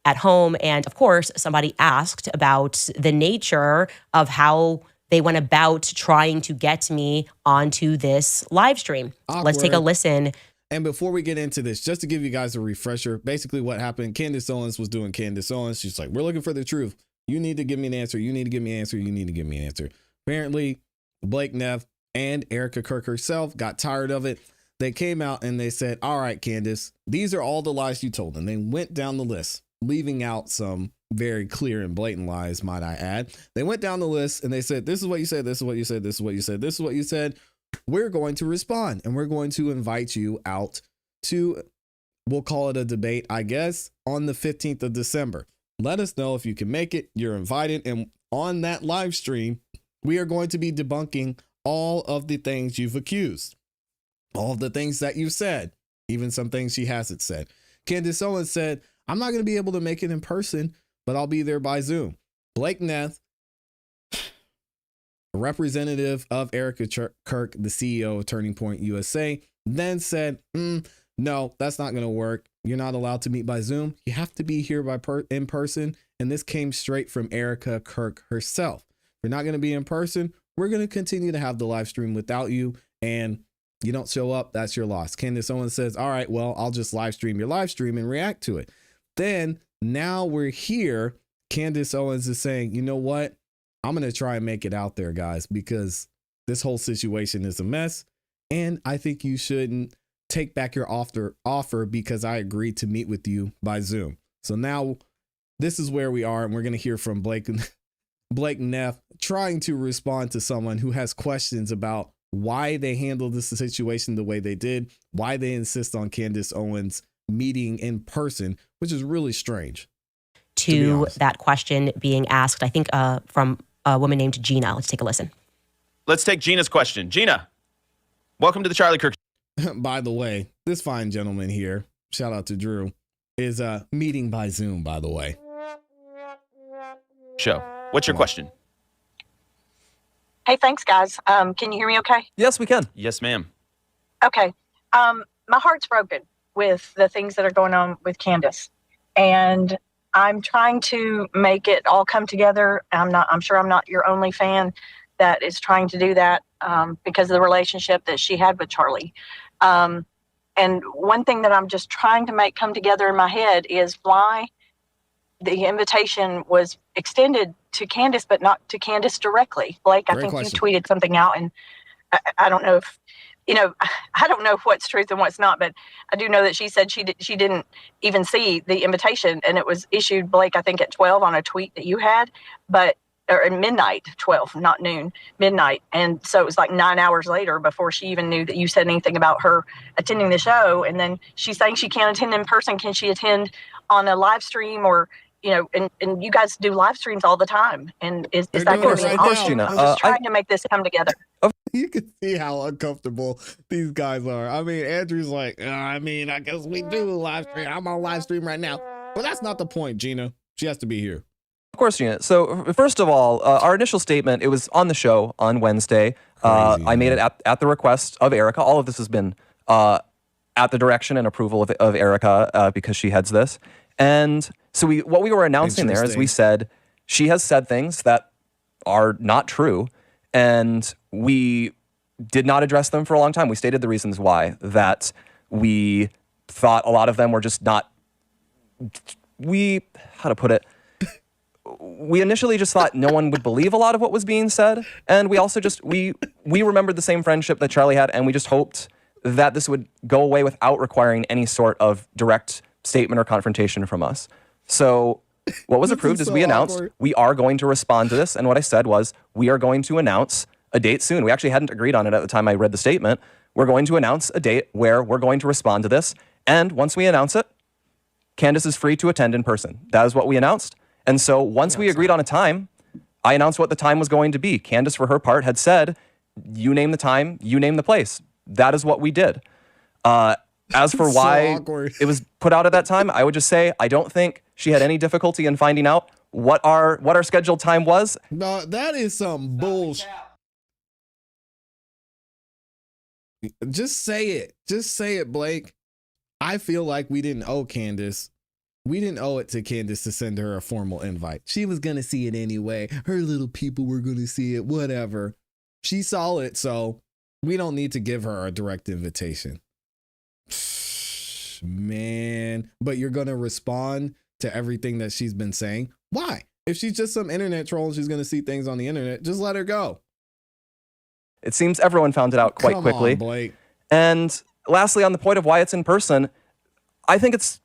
at home. And of course, somebody asked about the nature of how they went about trying to get me onto this live stream. Awkward. Let's take a listen. And before we get into this, just to give you guys a refresher, basically what happened, Candace Owens was doing Candace Owens. She's like, we're looking for the truth. You need to give me an answer. You need to give me an answer. You need to give me an answer. Apparently, Blake Neff and Erica Kirk herself got tired of it. They came out and they said, all right, Candace, these are all the lies you told. And they went down the list, leaving out some very clear and blatant lies, might I add. They went down the list and they said, this is what you said, this is what you said, this is what you said, this is what you said. We're going to respond and we're going to invite you out to, we'll call it a debate, I guess, on the 15th of December. Let us know if you can make it. You're invited. And on that live stream, we are going to be debunking all of the things you've accused, all of the things that you said, even some things she hasn't said. Candace Owens said, I'm not going to be able to make it in person, but I'll be there by Zoom. Blake Neff, a representative of Erica Kirk, the CEO of Turning Point USA, then said, no, that's not going to work. You're not allowed to meet by Zoom. You have to be here in person. And this came straight from Erica Kirk herself. If you're not going to be in person, we're going to continue to have the live stream without you. And you don't show up, that's your loss. Candace Owens says, all right, well, I'll just live stream your live stream and react to it. Then now we're here. Candace Owens is saying, you know what? I'm going to try and make it out there, guys, because this whole situation is a mess. And I think you shouldn't take back your offer because I agreed to meet with you by Zoom. So now this is where we are. And we're going to hear from Blake Neff trying to respond to someone who has questions about why they handled this situation the way they did, why they insist on Candace Owens meeting in person, which is really strange. To that question being asked, I think from a woman named Gina. Let's take a listen. Let's take Gina's question. Gina, welcome to the Charlie Kirk. By the way, this fine gentleman here, shout out to Drew, is meeting by Zoom, by the way. Show. What's your question? Hey, thanks, guys. Can you hear me okay? Yes, we can. Yes, ma'am. Okay. My heart's broken with the things that are going on with Candace. And I'm trying to make it all come together. I'm sure I'm not your only fan that is trying to do that because of the relationship that she had with Charlie. And one thing that I'm just trying to make come together in my head is why the invitation was extended to Candace, but not to Candace directly. Blake, I think you tweeted something out, and I don't know if, I don't know what's truth and what's not, but I do know that she said she didn't even see the invitation, and it was issued, Blake, I think at 12 on a tweet that you had, or at midnight, 12, not noon, midnight. And so it was like 9 hours later before she even knew that you said anything about her attending the show. And then she's saying she can't attend in person. Can she attend on a live stream or, and you guys do live streams all the time. And is that going to be possible? I'm just trying to make this come together. You can see how uncomfortable these guys are. I mean, Andrew's like, I guess we do live stream. I'm on live stream right now. But that's not the point, Gina. She has to be here. Of course, Gina. So first of all, our initial statement, it was on the show on Wednesday. I made it at the request of Erica. All of this has been at the direction and approval of Erica because she heads this. And so what we were announcing there is we said, she has said things that are not true. And we did not address them for a long time. We stated the reasons why, that we thought a lot of them were just not, how to put it, we initially just thought no one would believe a lot of what was being said. And we also just, we remembered the same friendship that Charlie had, and we just hoped that this would go away without requiring any sort of direct statement or confrontation from us. So what was approved is we announced we are going to respond to this. And what I said was, we are going to announce a date soon. We actually hadn't agreed on it at the time I read the statement. We're going to announce a date where we're going to respond to this. And once we announce it, Candace is free to attend in person. That is what we announced. And so once we agreed on a time, I announced what the time was going to be. Candace, for her part, had said, you name the time, you name the place. That is what we did. As for why it was put out at that time, I would just say I don't think she had any difficulty in finding out what our scheduled time was. No, that is some bullshit. Just say it. Just say it, Blake. I feel like we didn't owe Candace. We didn't owe it to Candace to send her a formal invite. She was going to see it anyway. Her little people were going to see it, whatever. She saw it, so we don't need to give her a direct invitation. Man, but you're going to respond to everything that she's been saying? Why? If she's just some internet troll and she's going to see things on the internet, just let her go. It seems everyone found it out quite quickly. On, Blake. And lastly, on the point of why it's in person, I think it's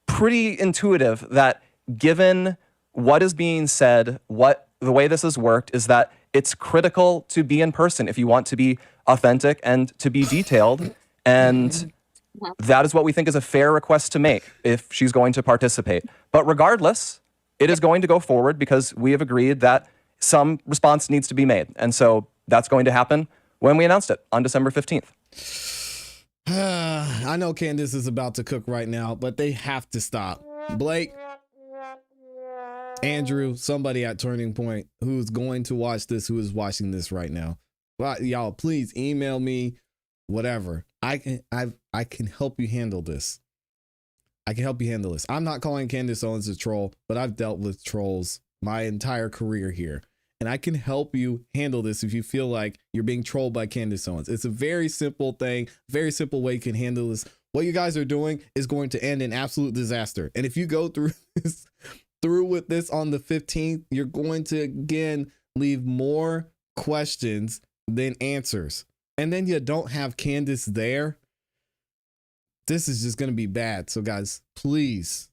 pretty intuitive that given what is being said, what the way this has worked is that it's critical to be in person if you want to be authentic and to be detailed. And that is what we think is a fair request to make if she's going to participate. But regardless, it is going to go forward because we have agreed that some response needs to be made. And so that's going to happen when we announced it on December 15th. I know Candace is about to cook right now, but they have to stop. Blake, Andrew, somebody at Turning Point who's going to watch this, who is watching this right now. Well, y'all, please email me, whatever. I can help you handle this. I can help you handle this. I'm not calling Candace Owens a troll, but I've dealt with trolls my entire career here. And I can help you handle this if you feel like you're being trolled by Candace Owens. It's a very simple thing, very simple way you can handle this. What you guys are doing is going to end in absolute disaster. And if you go through with this on the 15th, you're going to again leave more questions than answers. And then you don't have Candace there. This is just going to be bad. So guys, please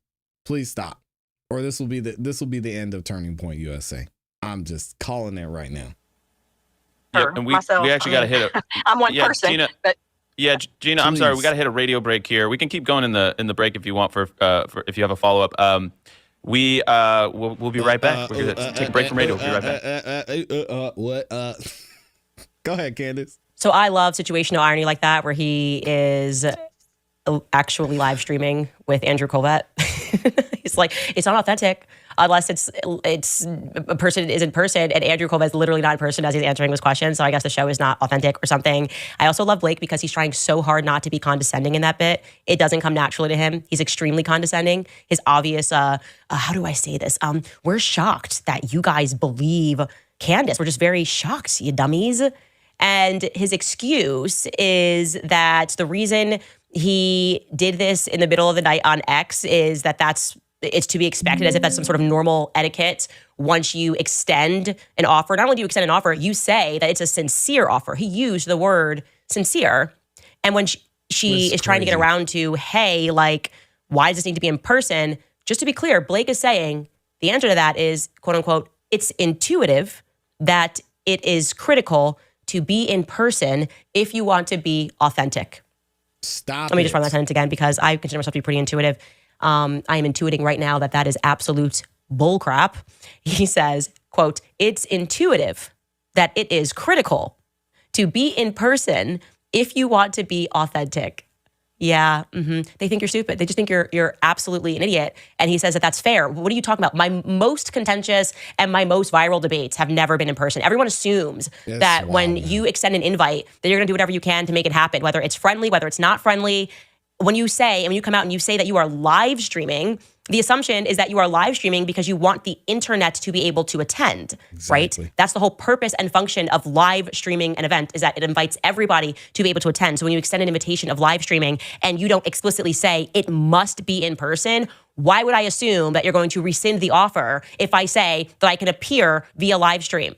stop. Or this will be the end of Turning Point USA. I'm just calling it right now. Yeah, and we actually got to hit it. I'm one person. Gina, but yeah, Gina, I'm sorry. We got to hit a radio break here. We can keep going in the break if you want for if you have a follow up. We'll be right back. We're gonna take a break from radio. We'll be right back. Go ahead, Candace. So I love situational irony like that, where he is actually live streaming with Andrew Colvett. He's like, it's not authentic unless it's a person is in person, and Andrew Colvett's literally not in person as he's answering his questions. So I guess the show is not authentic or something. I also love Blake because he's trying so hard not to be condescending in that bit. It doesn't come naturally to him. He's extremely condescending. His obvious, how do I say this? We're shocked that you guys believe Candace. We're just very shocked, you dummies. And his excuse is that the reason he did this in the middle of the night on X is that it's to be expected, as if that's some sort of normal etiquette. Once you extend an offer, not only do you extend an offer, you say that it's a sincere offer. He used the word sincere. And when she is trying to get around to, hey, like, why does this need to be in person? Just to be clear, Blake is saying the answer to that is, quote unquote, it's intuitive that it is critical to be in person if you want to be authentic. Let me just run that sentence again because I consider myself to be pretty intuitive. I am intuiting right now that is absolute bullcrap. He says, quote, it's intuitive that it is critical to be in person if you want to be authentic. Yeah, they think you're stupid. They just think you're absolutely an idiot. And he says that that's fair. What are you talking about? My most contentious and my most viral debates have never been in person. Everyone assumes that when you extend an invite, that you're going to do whatever you can to make it happen, whether it's friendly, whether it's not friendly. When you come out and you say that you are live streaming, the assumption is that you are live streaming because you want the internet to be able to attend, right? That's the whole purpose and function of live streaming an event, is that it invites everybody to be able to attend. So when you extend an invitation of live streaming and you don't explicitly say it must be in person, why would I assume that you're going to rescind the offer if I say that I can appear via live stream?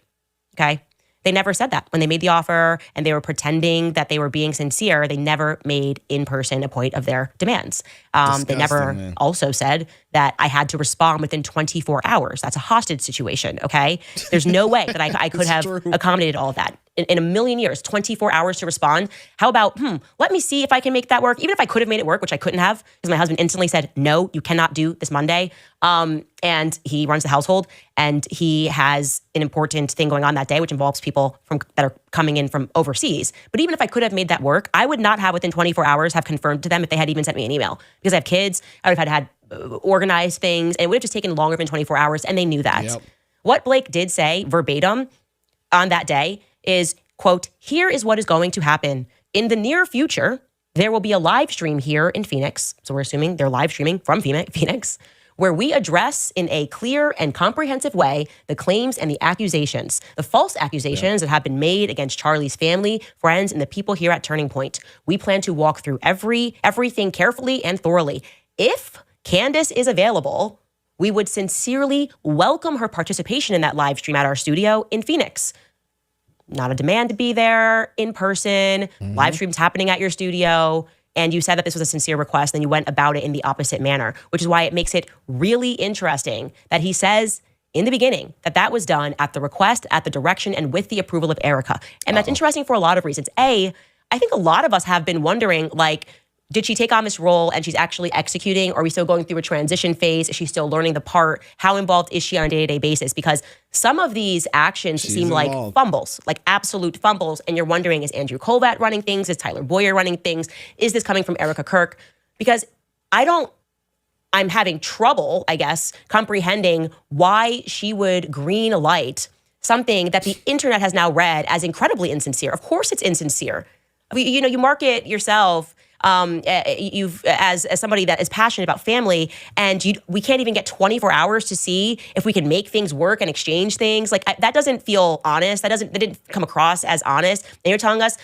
Okay. They never said that when they made the offer and they were pretending that they were being sincere. They never made in person a point of their demands. They never also said that I had to respond within 24 hours. That's a hostage situation. Okay. There's no way that I could have accommodated all of that. In a million years, 24 hours to respond. How about, let me see if I can make that work. Even if I could have made it work, which I couldn't have, because my husband instantly said, no, you cannot do this Monday. And he runs the household and he has an important thing going on that day, which involves people that are coming in from overseas. But even if I could have made that work, I would not have within 24 hours have confirmed to them if they had even sent me an email. Because I have kids, I would have had organized things, and it would have just taken longer than 24 hours, and they knew that. Yep. What Blake did say verbatim on that day is, quote, here is what is going to happen. In the near future, there will be a live stream here in Phoenix. So we're assuming they're live streaming from Phoenix, where we address in a clear and comprehensive way the claims and the accusations, the false accusations that have been made against Charlie's family, friends, and the people here at Turning Point. We plan to walk through everything carefully and thoroughly. If Candace is available, we would sincerely welcome her participation in that live stream at our studio in Phoenix. Not a demand to be there in person, live streams happening at your studio, and you said that this was a sincere request, and you went about it in the opposite manner, which is why it makes it really interesting that he says in the beginning that that was done at the request, at the direction, and with the approval of Erica. And that's interesting for a lot of reasons. A, I think a lot of us have been wondering, like, did she take on this role and she's actually executing? Or are we still going through a transition phase? Is she still learning the part? How involved is she on a day-to-day basis? Because some of these actions seem like fumbles, like absolute fumbles. And you're wondering, is Andrew Colvat running things? Is Tyler Boyer running things? Is this coming from Erica Kirk? Because I'm having trouble, I guess, comprehending why she would green light something that the internet has now read as incredibly insincere. Of course it's insincere. I mean, you market yourself as somebody that is passionate about family, and we can't even get 24 hours to see if we can make things work and exchange things. Like, that doesn't feel honest. That didn't come across as honest. And you're telling us,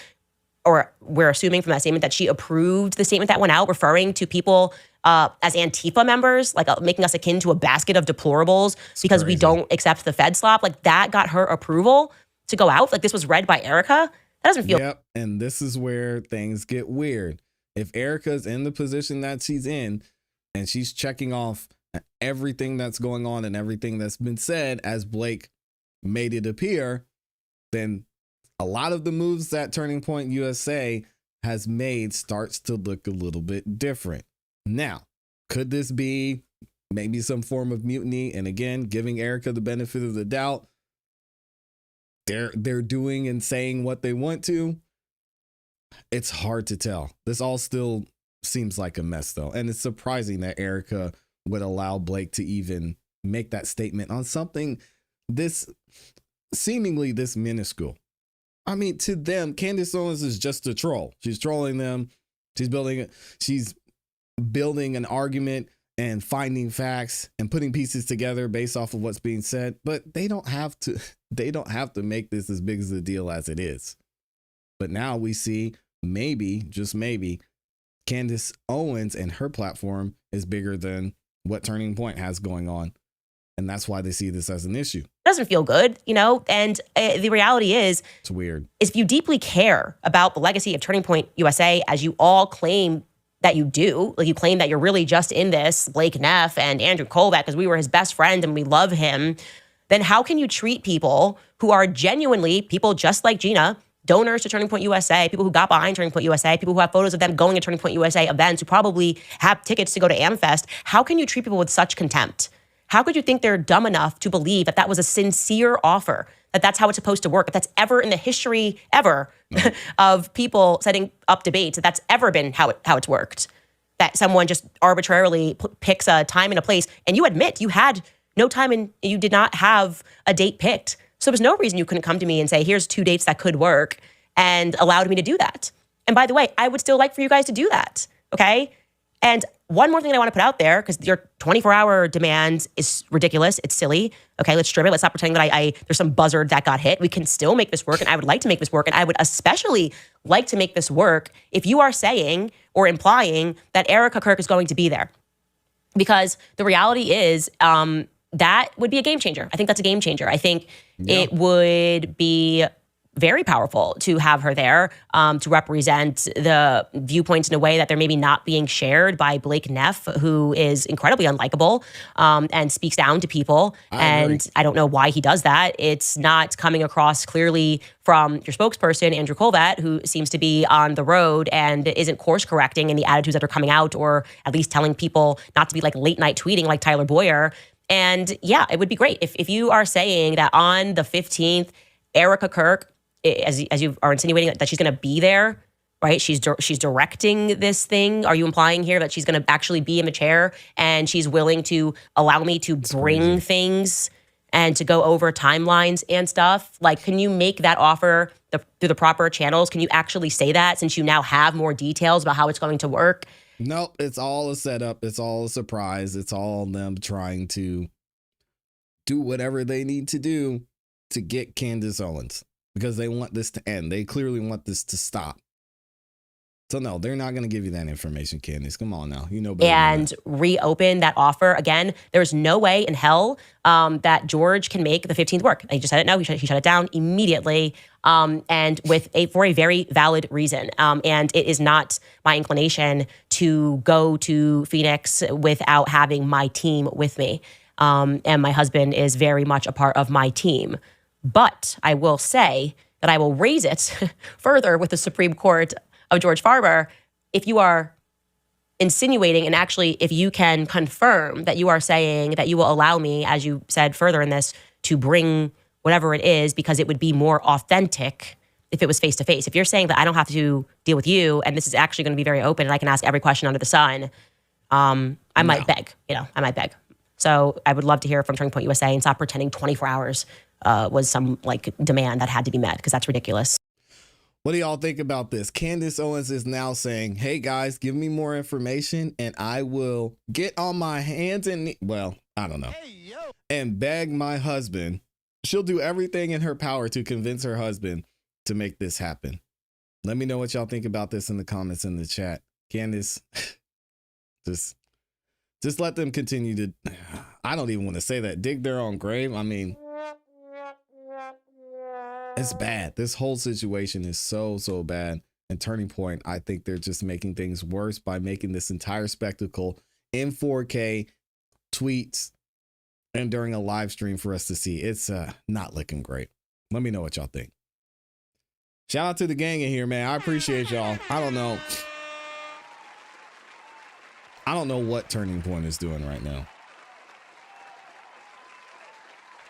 or we're assuming from that statement, that she approved the statement that went out, referring to people as Antifa members, like making us akin to a basket of deplorables because we don't accept the Fed slop. Like, that got her approval to go out. Like, this was read by Erica. That doesn't feel. Yep. And this is where things get weird. If Erica's in the position that she's in and she's checking off everything that's going on and everything that's been said as Blake made it appear, then a lot of the moves that Turning Point USA has made starts to look a little bit different. Now, could this be maybe some form of mutiny? And again, giving Erica the benefit of the doubt, they're doing and saying what they want to. It's hard to tell. This all still seems like a mess, though. And it's surprising that Erica would allow Blake to even make that statement on something seemingly this minuscule. I mean, to them, Candace Owens is just a troll. She's trolling them. She's building an argument and finding facts and putting pieces together based off of what's being said. But they don't have to make this as big as a deal as it is. But now we see maybe, just maybe, Candace Owens and her platform is bigger than what Turning Point has going on. And that's why they see this as an issue. It doesn't feel good, and the reality is, it's weird. If you deeply care about the legacy of Turning Point USA, as you all claim that you do, like you claim that you're really just in this, Blake Neff and Andrew Colvat, because we were his best friend and we love him, then how can you treat people who are genuinely people just like Gina, donors to Turning Point USA, people who got behind Turning Point USA, people who have photos of them going to Turning Point USA events, who probably have tickets to go to AmFest? How can you treat people with such contempt? How could you think they're dumb enough to believe that that was a sincere offer, that that's how it's supposed to work, if that's ever in the history ever of people setting up debates, that that's ever been how it's worked, that someone just arbitrarily picks a time and a place, and you admit you had no time and you did not have a date picked. So there's no reason you couldn't come to me and say, here's 2 dates that could work, and allowed me to do that. And by the way, I would still like for you guys to do that, okay? And one more thing that I want to put out there, because your 24-hour demand is ridiculous. It's silly. Okay, let's strip it. Let's stop pretending that there's some buzzard that got hit. We can still make this work, and I would like to make this work, and I would especially like to make this work if you are saying or implying that Erica Kirk is going to be there. Because the reality is that would be a game changer. I think that's a game changer. I think it would be very powerful to have her there to represent the viewpoints in a way that they're maybe not being shared by Blake Neff, who is incredibly unlikable and speaks down to people. I don't know why he does that. It's not coming across clearly from your spokesperson, Andrew Colvat, who seems to be on the road and isn't course correcting in the attitudes that are coming out, or at least telling people not to be like late night tweeting like Tyler Boyer. And yeah, it would be great if you are saying that on the 15th, Erica Kirk, as you are insinuating that she's going to be there, right? She's directing this thing. Are you implying here that she's going to actually be in the chair and she's willing to allow me to bring things and to go over timelines and stuff? Like, can you make that offer through the proper channels? Can you actually say that, since you now have more details about how it's going to work? Nope, it's all a setup. It's all a surprise. It's all them trying to do whatever they need to do to get Candace Owens, because they want this to end. They clearly want this to stop. So no, they're not going to give you that information, Candace. Come on now. You know better than that. Reopen that offer again. There's no way in hell that George can make the 15th work. He just said it no. He shut it down immediately, and for a very valid reason. And it is not my inclination to go to Phoenix without having my team with me. And my husband is very much a part of my team. But I will say that I will raise it further with the Supreme Court of George Farmer. If you are insinuating, and actually if you can confirm that you are saying that you will allow me, as you said further in this, to bring whatever it is, because it would be more authentic if it was face to face. If you're saying that I don't have to deal with you and this is actually going to be very open and I can ask every question under the sun, I might beg. I might beg. So I would love to hear from Turning Point USA and stop pretending 24 hours was some like demand that had to be met, because that's ridiculous. What do y'all think about this? Candace Owens is now saying, hey guys, give me more information and I will get on my hands and well, I don't know, and beg my husband. She'll do everything in her power to convince her husband to make this happen. Let me know what y'all think about this in the comments in the chat. Candace, just let them continue to, I don't even want to say that, dig their own grave. I mean, it's bad. This whole situation is so bad. And Turning Point, I think they're just making things worse by making this entire spectacle in 4K, tweets, and during a live stream for us to see. It's not looking great. Let me know what y'all think. Shout out to the gang in here, man. I appreciate y'all. I don't know what Turning Point is doing right now.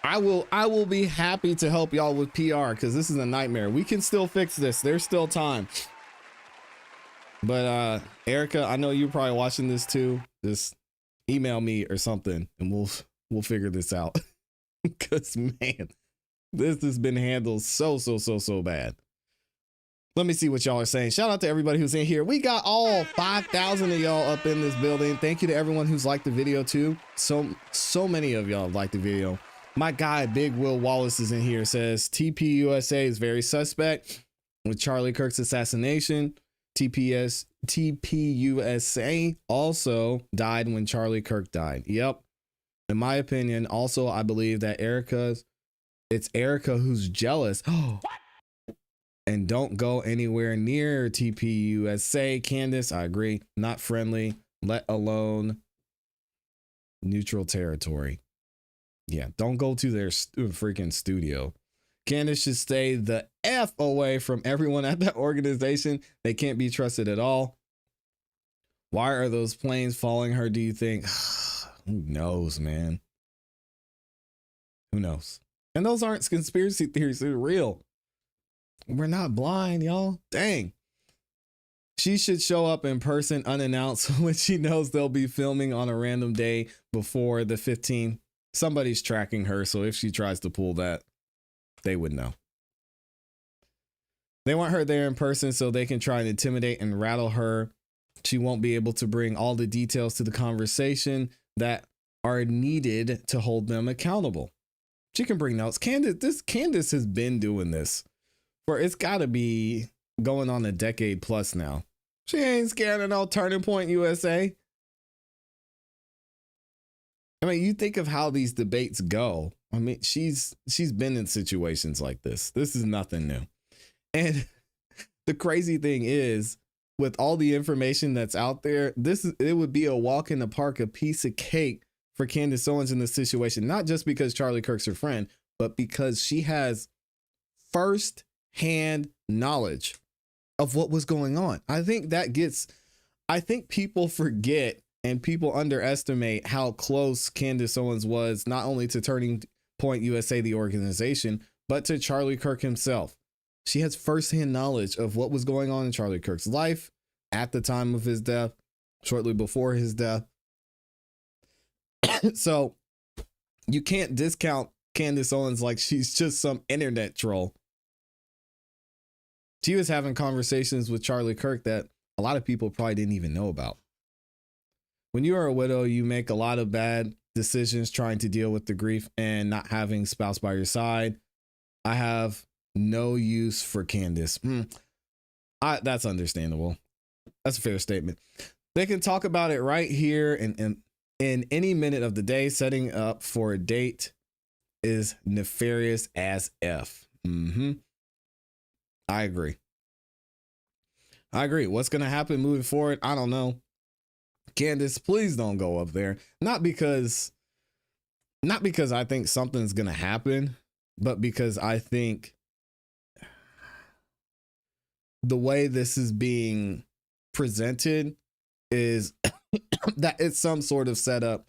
I will be happy to help y'all with PR, because this is a nightmare. We can still fix this. There's still time. But Erica, I know you're probably watching this too. Just email me or something and we'll figure this out. Because man, this has been handled so bad. Let me see what y'all are saying. Shout out to everybody who's in here. We got all 5,000 of y'all up in this building. Thank you to everyone who's liked the video too. So many of y'all have liked the video. My guy, Big Will Wallace, is in here. Says TPUSA is very suspect with Charlie Kirk's assassination. TPUSA also died when Charlie Kirk died. Yep. In my opinion, also, I believe that it's Erica who's jealous. Oh, and don't go anywhere near TPUSA. Candace, I agree. Not friendly, let alone neutral territory. Yeah, don't go to their freaking studio. Candace should stay the F away from everyone at that organization. They can't be trusted at all. Why are those planes following her, do you think? Who knows, man? Who knows? And those aren't conspiracy theories. They're real. We're not blind, y'all. Dang. She should show up in person unannounced when she knows they'll be filming on a random day before the 15th. Somebody's tracking her, so if she tries to pull that, they would know. They want her there in person so they can try and intimidate and rattle her. She won't be able to bring all the details to the conversation that are needed to hold them accountable. She can bring notes. Candace has been doing this for, it's got to be going on a decade plus now. She ain't scared of no Turning Point USA. I mean, you think of how these debates go. I mean, she's been in situations like this. This is nothing new. And the crazy thing is, with all the information that's out there, it would be a walk in the park, a piece of cake for Candace Owens in this situation, not just because Charlie Kirk's her friend, but because she has first-hand knowledge of what was going on. I think people forget and people underestimate how close Candace Owens was, not only to Turning Point USA, the organization, but to Charlie Kirk himself. She has firsthand knowledge of what was going on in Charlie Kirk's life at the time of his death, shortly before his death. So you can't discount Candace Owens like she's just some internet troll. She was having conversations with Charlie Kirk that a lot of people probably didn't even know about. When you are a widow, you make a lot of bad decisions trying to deal with the grief and not having spouse by your side. I have no use for Candace. That's understandable. That's a fair statement. They can talk about it right here and in any minute of the day. Setting up for a date is nefarious as F. I agree. What's going to happen moving forward? I don't know. Candace, please don't go up there. Not because I think something's going to happen, but because I think the way this is being presented is that it's some sort of setup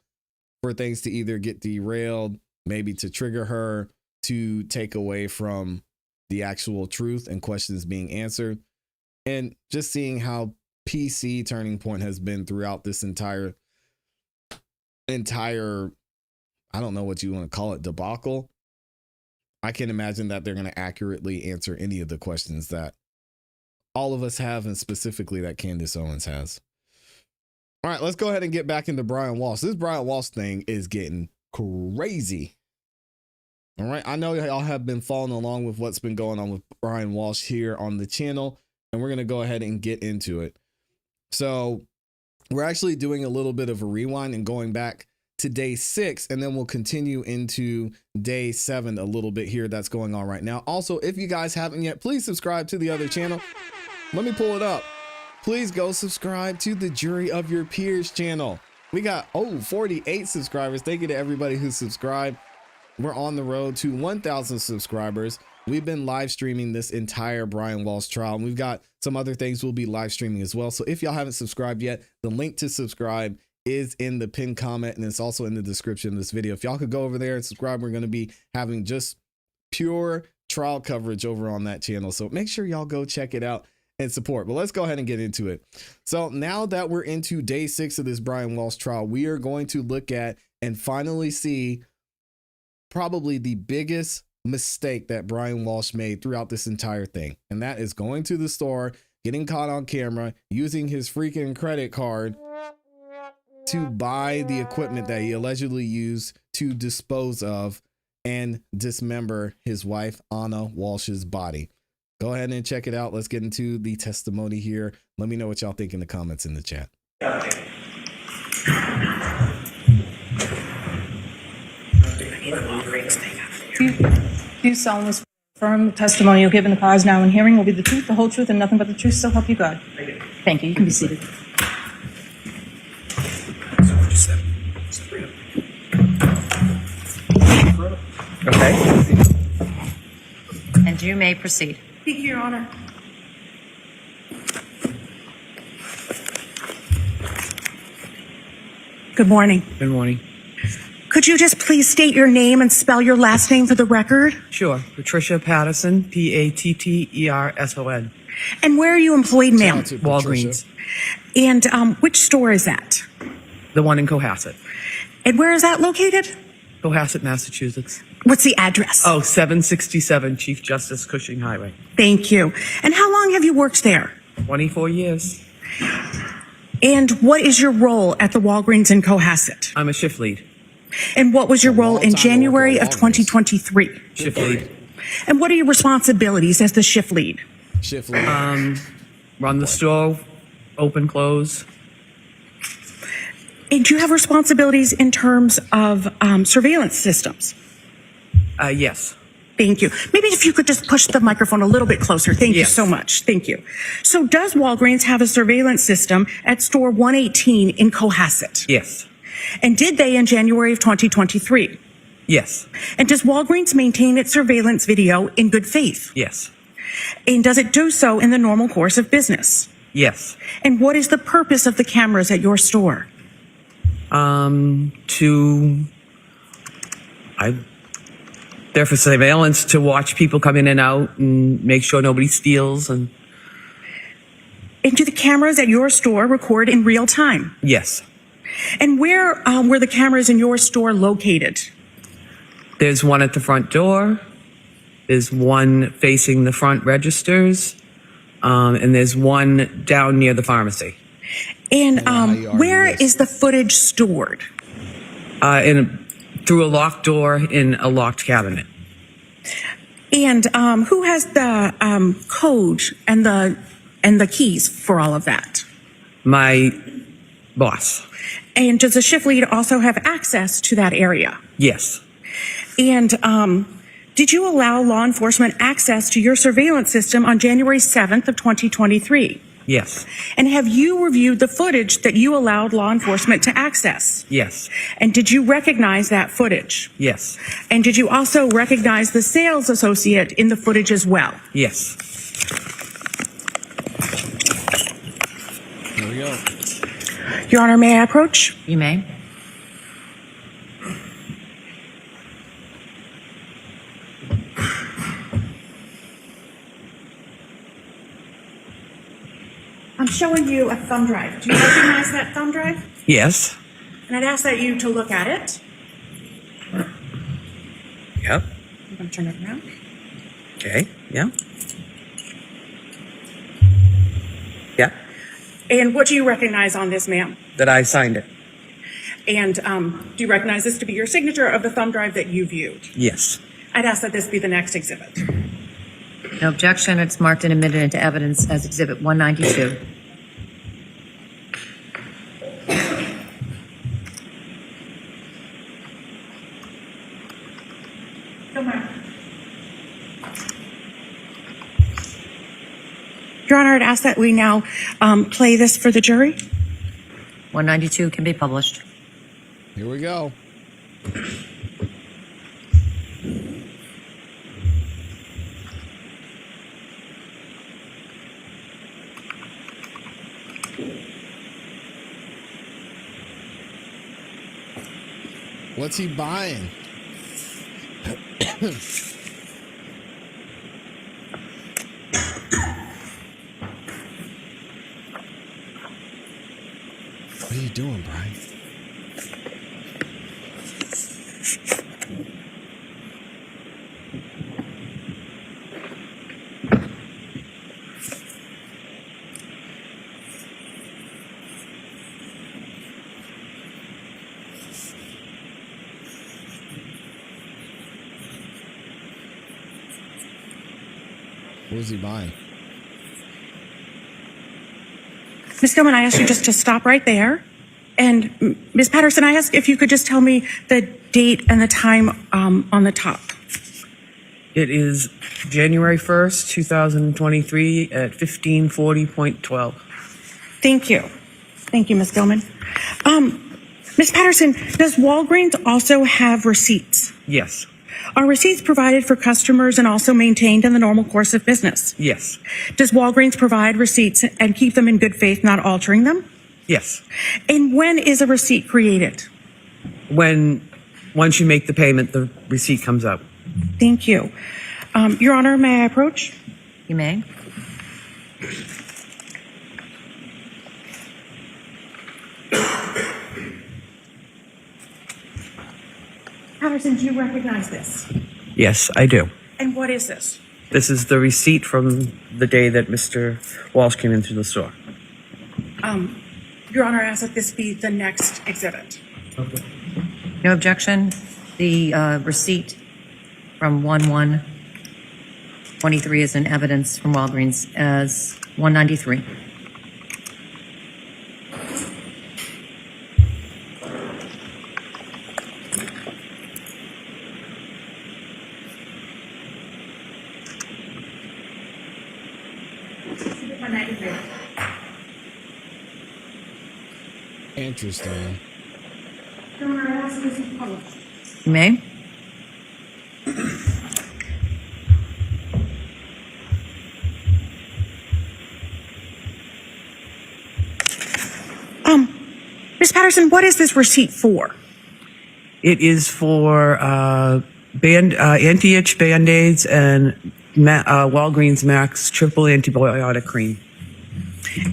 for things to either get derailed, maybe to trigger her, to take away from the actual truth and questions being answered. And just seeing how PC Turning Point has been throughout this entire, I don't know what you want to call it, debacle. I can't imagine that they're going to accurately answer any of the questions that all of us have, and specifically that Candace Owens has. All right, let's go ahead and get back into Brian Walshe. This Brian Walshe thing is getting crazy. All right, I know y'all have been following along with what's been going on with Brian Walshe here on the channel, and we're going to go ahead and get into it. So we're actually doing a little bit of a rewind and going back to day 6, and then we'll continue into day 7 a little bit here that's going on right now. Also, if you guys haven't yet, please subscribe to the other channel. Let me pull it up. Please go subscribe to the Jury of Your Peers channel. We got 48 subscribers. Thank you to everybody who subscribed. We're on the road to 1,000 subscribers. We've been live streaming this entire Brian Walshe trial, and we've got some other things we'll be live streaming as well. So if y'all haven't subscribed yet, the link to subscribe is in the pinned comment, and it's also in the description of this video. If y'all could go over there and subscribe, we're going to be having just pure trial coverage over on that channel. So make sure y'all go check it out and support. But let's go ahead and get into it. So now that we're into day 6 of this Brian Walshe trial, we are going to look at and finally see probably the biggest mistake that Brian Walshe made throughout this entire thing. And that is going to the store, getting caught on camera, using his freaking credit card to buy the equipment that he allegedly used to dispose of and dismember his wife, Anna Walsh's body. Go ahead and check it out. Let's get into the testimony here. Let me know what y'all think in the comments in the chat. Do you solemnly affirm the testimony you'll give in the cause now in hearing will be the truth, the whole truth, and nothing but the truth, so help you God? Thank you. You can be seated. Okay. And you may proceed. Thank you, Your Honor. Good morning. Good morning. Could you just please state your name and spell your last name for the record? Sure. Patricia Patterson, Patterson. And where are you employed, ma'am? Walgreens. And which store is that? The one in Cohasset. And where is that located? Cohasset, Massachusetts. What's the address? Oh, 767 Chief Justice Cushing Highway. Thank you. And how long have you worked there? 24 years. And what is your role at the Walgreens in Cohasset? I'm a shift lead. And what was your role in January of 2023? Shift lead. And what are your responsibilities as the shift lead? Shift lead. Run the store, open, close. And do you have responsibilities in terms of surveillance systems? Yes. Thank you. Maybe if you could just push the microphone a little bit closer. Thank you so much. Thank you. So does Walgreens have a surveillance system at store 118 in Cohasset? Yes. And did they in January of 2023? Yes. And does Walgreens maintain its surveillance video in good faith? Yes. And does it do so in the normal course of business? Yes. And what is the purpose of the cameras at your store? They're for surveillance to watch people come in and out and make sure nobody steals. And do the cameras at your store record in real time? yes, And where were the cameras in your store located? there's one at the front door. There's one facing the front registers, and there's one down near the pharmacy. And where is the footage stored? Through a locked door in a locked cabinet. And who has the code and the keys for all of that? My boss. And does the shift lead also have access to that area? Yes. And did you allow law enforcement access to your surveillance system on January 7th of 2023? Yes. And have you reviewed the footage that you allowed law enforcement to access? Yes. And did you recognize that footage? Yes. And did you also recognize the sales associate in the footage as well? Yes. Here we go. Your Honor, may I approach? You may. I'm showing you a thumb drive. Do you recognize that thumb drive? Yes. And I'd ask that you to look at it. Yep. I'm going to turn it around. Okay. Yeah. Yeah. And what do you recognize on this, ma'am? That I signed it. And do you recognize this to be your signature of the thumb drive that you viewed? Yes. I'd ask that this be the next exhibit. No objection. It's marked and admitted into evidence as Exhibit 192. Come on. Your Honor, I'd ask that we now play this for the jury. 192 can be published. Here we go. What's he buying? What are you doing, Brian? What was he buying? Ms. Gilman, I ask you just to stop right there. And Ms. Patterson, I ask if you could just tell me the date and the time on the top. It is January 1st, 2023 at 15:40.12. Thank you. Thank you, Ms. Gilman. Ms. Patterson, does Walgreens also have receipts? Yes. Are receipts provided for customers and also maintained in the normal course of business? Yes. Does Walgreens provide receipts and keep them in good faith, not altering them? Yes. And when is a receipt created? Once you make the payment, the receipt comes out. Thank you. Your Honor, may I approach? You may. Patterson, do you recognize this? Yes, I do. And what is this? This is the receipt from the day that Mr. Walsh came into the store. Your Honor, I ask that this be the next exhibit. Okay. No objection. The receipt from 1/1/23 is in evidence from Walgreens as 193. Interesting. You may. Ms. Patterson, what is this receipt for? It is for anti-itch Band-Aids and Walgreens Max triple antibiotic cream.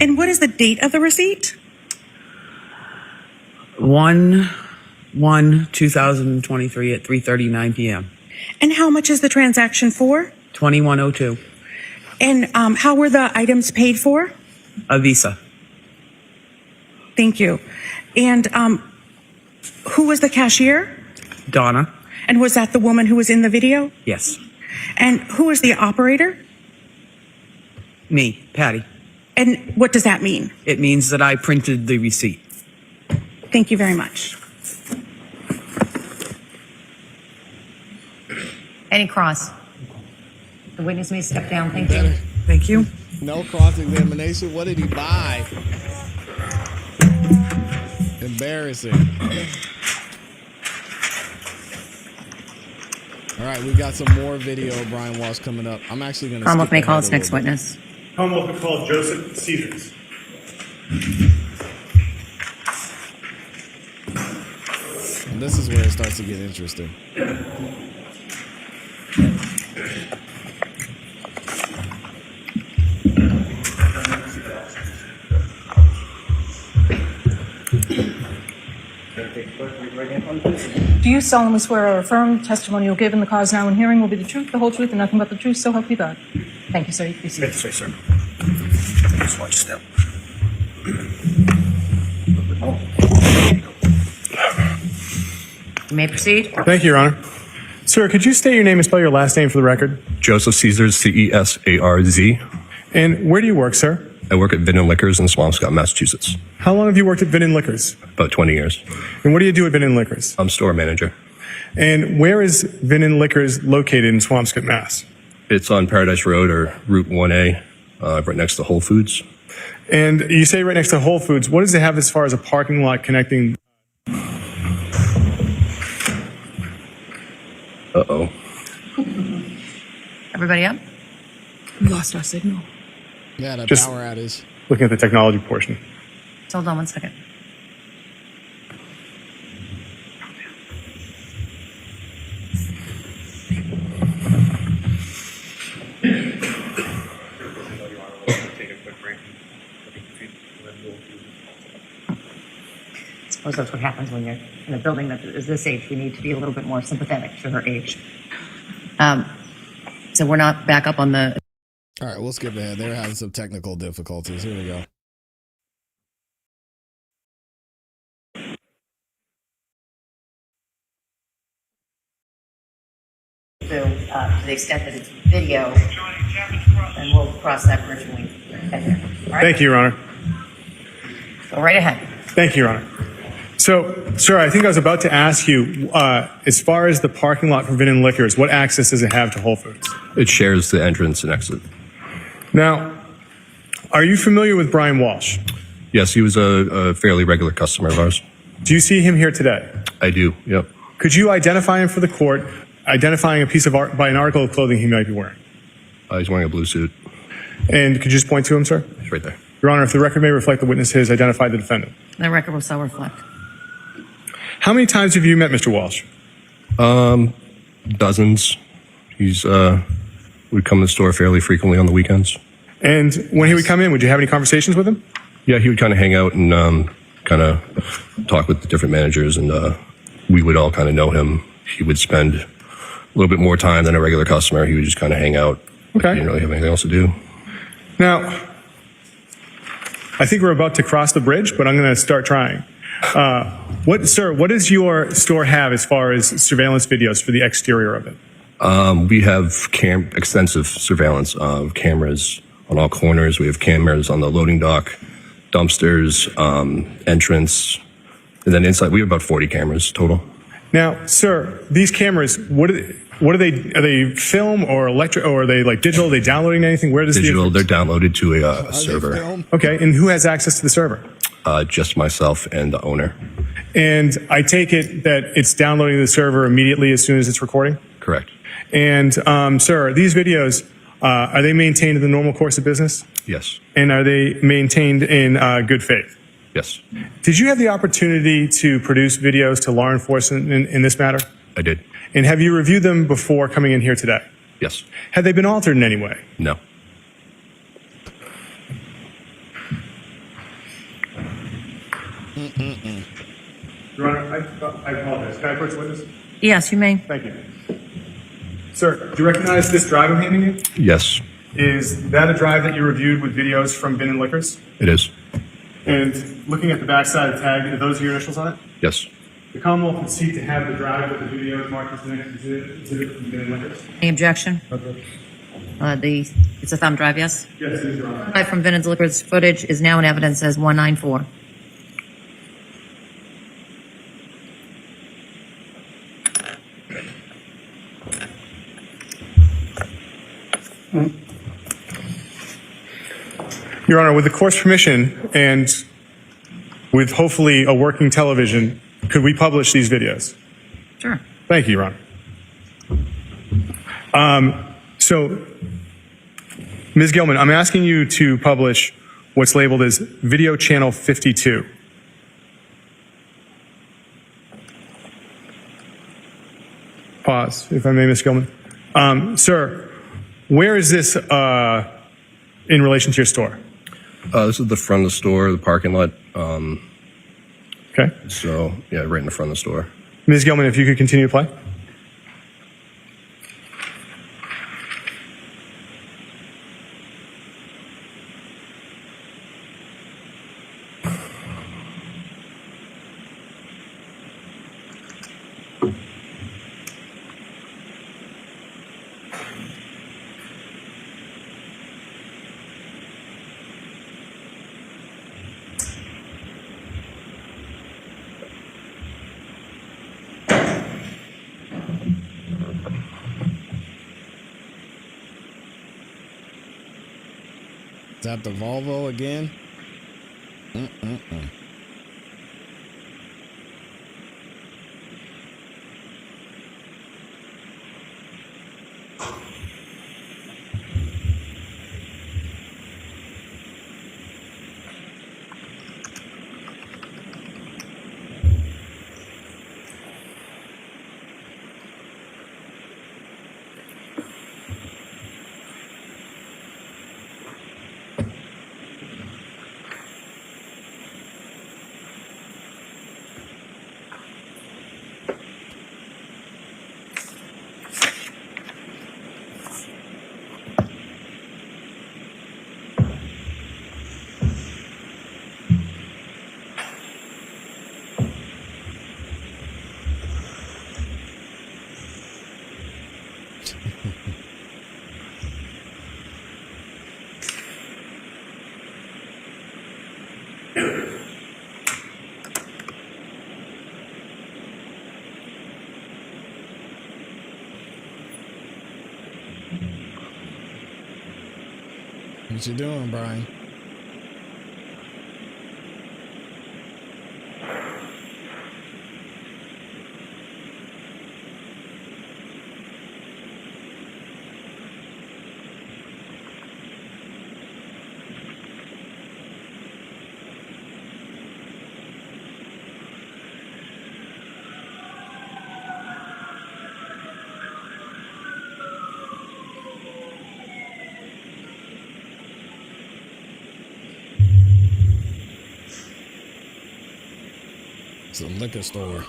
And what is the date of the receipt? 1/1/2023 at 3:39 p.m. And how much is the transaction for? 2102. And how were the items paid for? A Visa. Thank you. And who was the cashier? Donna. And was that the woman who was in the video? Yes. And who was the operator? Me, Patty. And what does that mean? It means that I printed the receipt. Thank you very much. Any cross? The witness may step down. Thank you. Thank you. No cross-examination. What did he buy? Embarrassing. All right, we got some more video of Brian Walshe coming up. I'm actually going to. Commonwealth may call its next witness. Commonwealth will call Joseph Caesars. And this is where it starts to get interesting. Do you solemnly swear or affirm testimony you'll give in the cause now and hearing will be the truth, the whole truth, and nothing but the truth, so help you God? Thank you, sir. You can be seated. Yes, sir. Just watch step. You may proceed. Thank you, Your Honor. Sir, could you state your name and spell your last name for the record? Joseph Caesars, C-E-S-A-R-Z. And where do you work, sir? I work at Vin and Liquors in Swampscott, Massachusetts. How long have you worked at Vin and Liquors? About 20 years. And what do you do at Vin and Liquors? I'm store manager. And where is Vin and Liquors located in Swampscott, Mass? It's on Paradise Road or Route 1A, right next to Whole Foods. And you say right next to Whole Foods. What does it have as far as a parking lot connecting? Uh-oh. Everybody up? We lost our signal. Yeah, that Just power outage. looking at the technology portion. Just hold on one second. I suppose that's what happens when you're in a building that is this age. We need to be a little bit more sympathetic to her age. So we're not back up on the... All right, we'll skip ahead. They're having some technical difficulties. Here we go. So to the extent that it's video, and we'll cross that bridge when we get there. All right? Thank you, Your Honor. Go right ahead. Thank you, Your Honor. So, sir, I think I was about to ask you, as far as the parking lot for Vin and Liquors, what access does it have to Whole Foods? It shares the entrance and exit. Now, are you familiar with Brian Walshe? Yes, he was a fairly regular customer of ours. Do you see him here today? I do, yep. Could you identify him for the court, identifying a piece of art by an article of clothing he might be wearing? He's wearing a blue suit. And could you just point to him, sir? He's right there. Your Honor, if the record may reflect the witness has identified the defendant. The record will so reflect. How many times have you met Mr. Walshe? Dozens. He's would come to the store fairly frequently on the weekends. And when he would come in, would you have any conversations with him? Yeah, he would kind of hang out and kind of talk with the different managers, and we would all kind of know him. He would spend a little bit more time than a regular customer. He would just kind of hang out. Okay. He didn't really have anything else to do. Now, I think we're about to cross the bridge, but I'm going to start trying. What does your store have as far as surveillance videos for the exterior of it? We have extensive surveillance of cameras on all corners. We have cameras on the loading dock, dumpsters, entrance, and then inside we have about 40 cameras total. Now, sir, these cameras, what are they? Are they film or electric, or are they like digital? Are they downloading anything? Where does digital? They're downloaded to a server. Okay, and who has access to the server? just myself and the owner. And I take it that it's downloading to the server immediately as soon as it's recording? Correct. And, sir, these videos, are they maintained in the normal course of business? Yes. And are they maintained in good faith? Yes. Did you have the opportunity to produce videos to law enforcement in this matter? I did. And have you reviewed them before coming in here today? Yes. Have they been altered in any way? No. Your Honor, I apologize. Can I approach the witness? Yes, you may. Thank you. Sir, do you recognize this drive I'm handing you? Yes, Is that a drive that you reviewed with videos from Bin and Liquors? it is. And looking at the backside of the tag, are those your initials on it? Yes. The Commonwealth would seek to have the drive with the videos marked as the next exhibit from Bin and Liquors. Any objection? Okay. It's a thumb drive, yes? Yes, it is, Your Honor. Drive from Vintage Liquors footage is now in evidence as 194. Your Honor, with the court's permission and with hopefully a working television, could we publish these videos? Sure. Thank you, Your Honor. So, Ms. Gilman, I'm asking you to publish what's labeled as Video Channel 52. Pause, if I may, Ms. Gilman. Sir, where is this in relation to your store? This is the front of the store, the parking lot. Okay. So, yeah, right in the front of the store. Ms. Gilman, if you could continue to play. Is that the Volvo again? What you doing, Brian? It's a liquor store.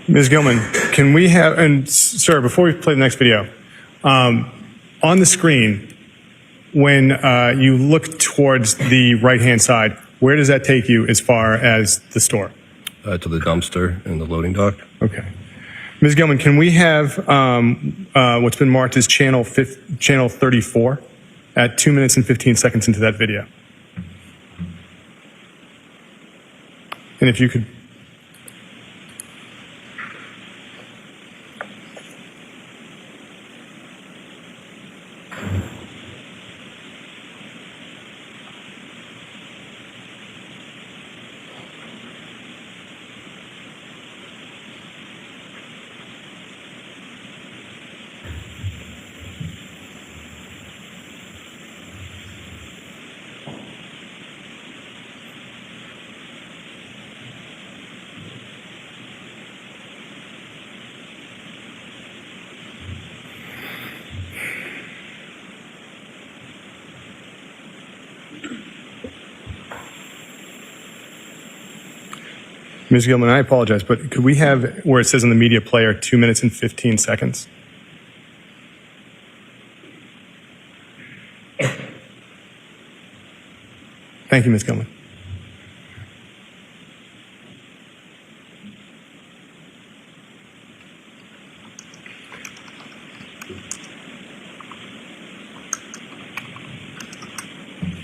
Ms. Gilman, can we have, and sir, before we play the next video, on the screen, when you look towards the right-hand side, where does that take you as far as the store? To the dumpster and the loading dock. Okay. Ms. Gilman, can we have what's been marked as channel 34 at 2 minutes and 15 seconds into that video? And if you could. Ms. Gilman, I apologize, but could we have where it says on the media player 2 minutes and 15 seconds? Thank you, Ms. Gilman.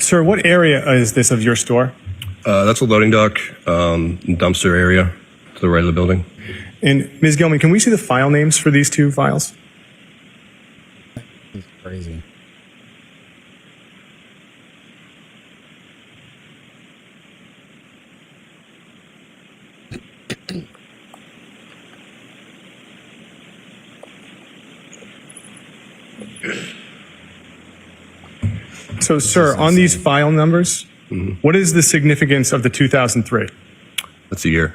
Sir, what area is this of your store? That's a loading dock, dumpster area to the right of the building. And Ms. Gilman, can we see the file names for these two files? It's crazy. So, sir, on these file numbers, what is the significance of the 2003? That's a year.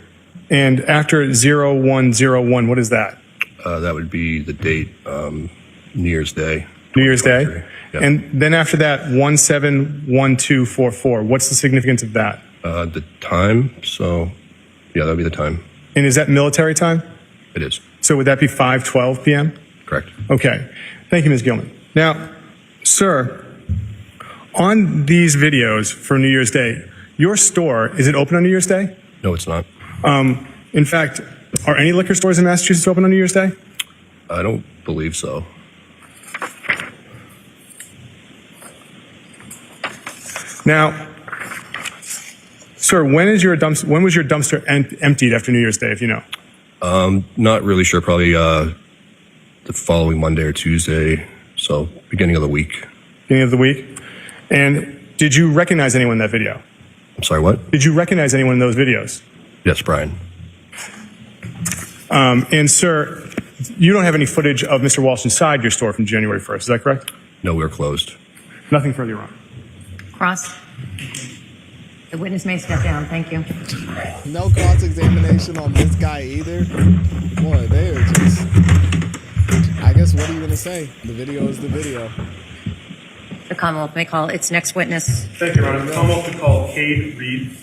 And after 0101, what is that? That would be the date, New Year's Day. New Year's Day? Yeah. And then after that, 171244. What's the significance of that? The time, so yeah, that would be the time. And is that military time? It is. So would that be 5:12 p.m.? Correct. Okay. Thank you, Ms. Gilman. Now, sir, on these videos for New Year's Day, your store, is it open on New Year's Day? No, it's not. In fact, are any liquor stores in Massachusetts open on New Year's Day? I don't believe so. Now, sir, when was your dumpster emptied after New Year's Day, if you know? Not really sure. Probably the following Monday or Tuesday. So beginning of the week. Beginning of the week? And did you recognize anyone in that video? I'm sorry, what? Did you recognize anyone in those videos? Yes, Brian. And sir, you don't have any footage of Mr. Walsh inside your store from January 1st, is that correct? No, we're closed. Nothing further wrong. Cross. The witness may step down. Thank you. No cross-examination on this guy either. Boy, they are just... I guess, what are you going to say? The video is the video. The Commonwealth may call its next witness. Thank you, Your Honor. The Commonwealth will call Cade Reed.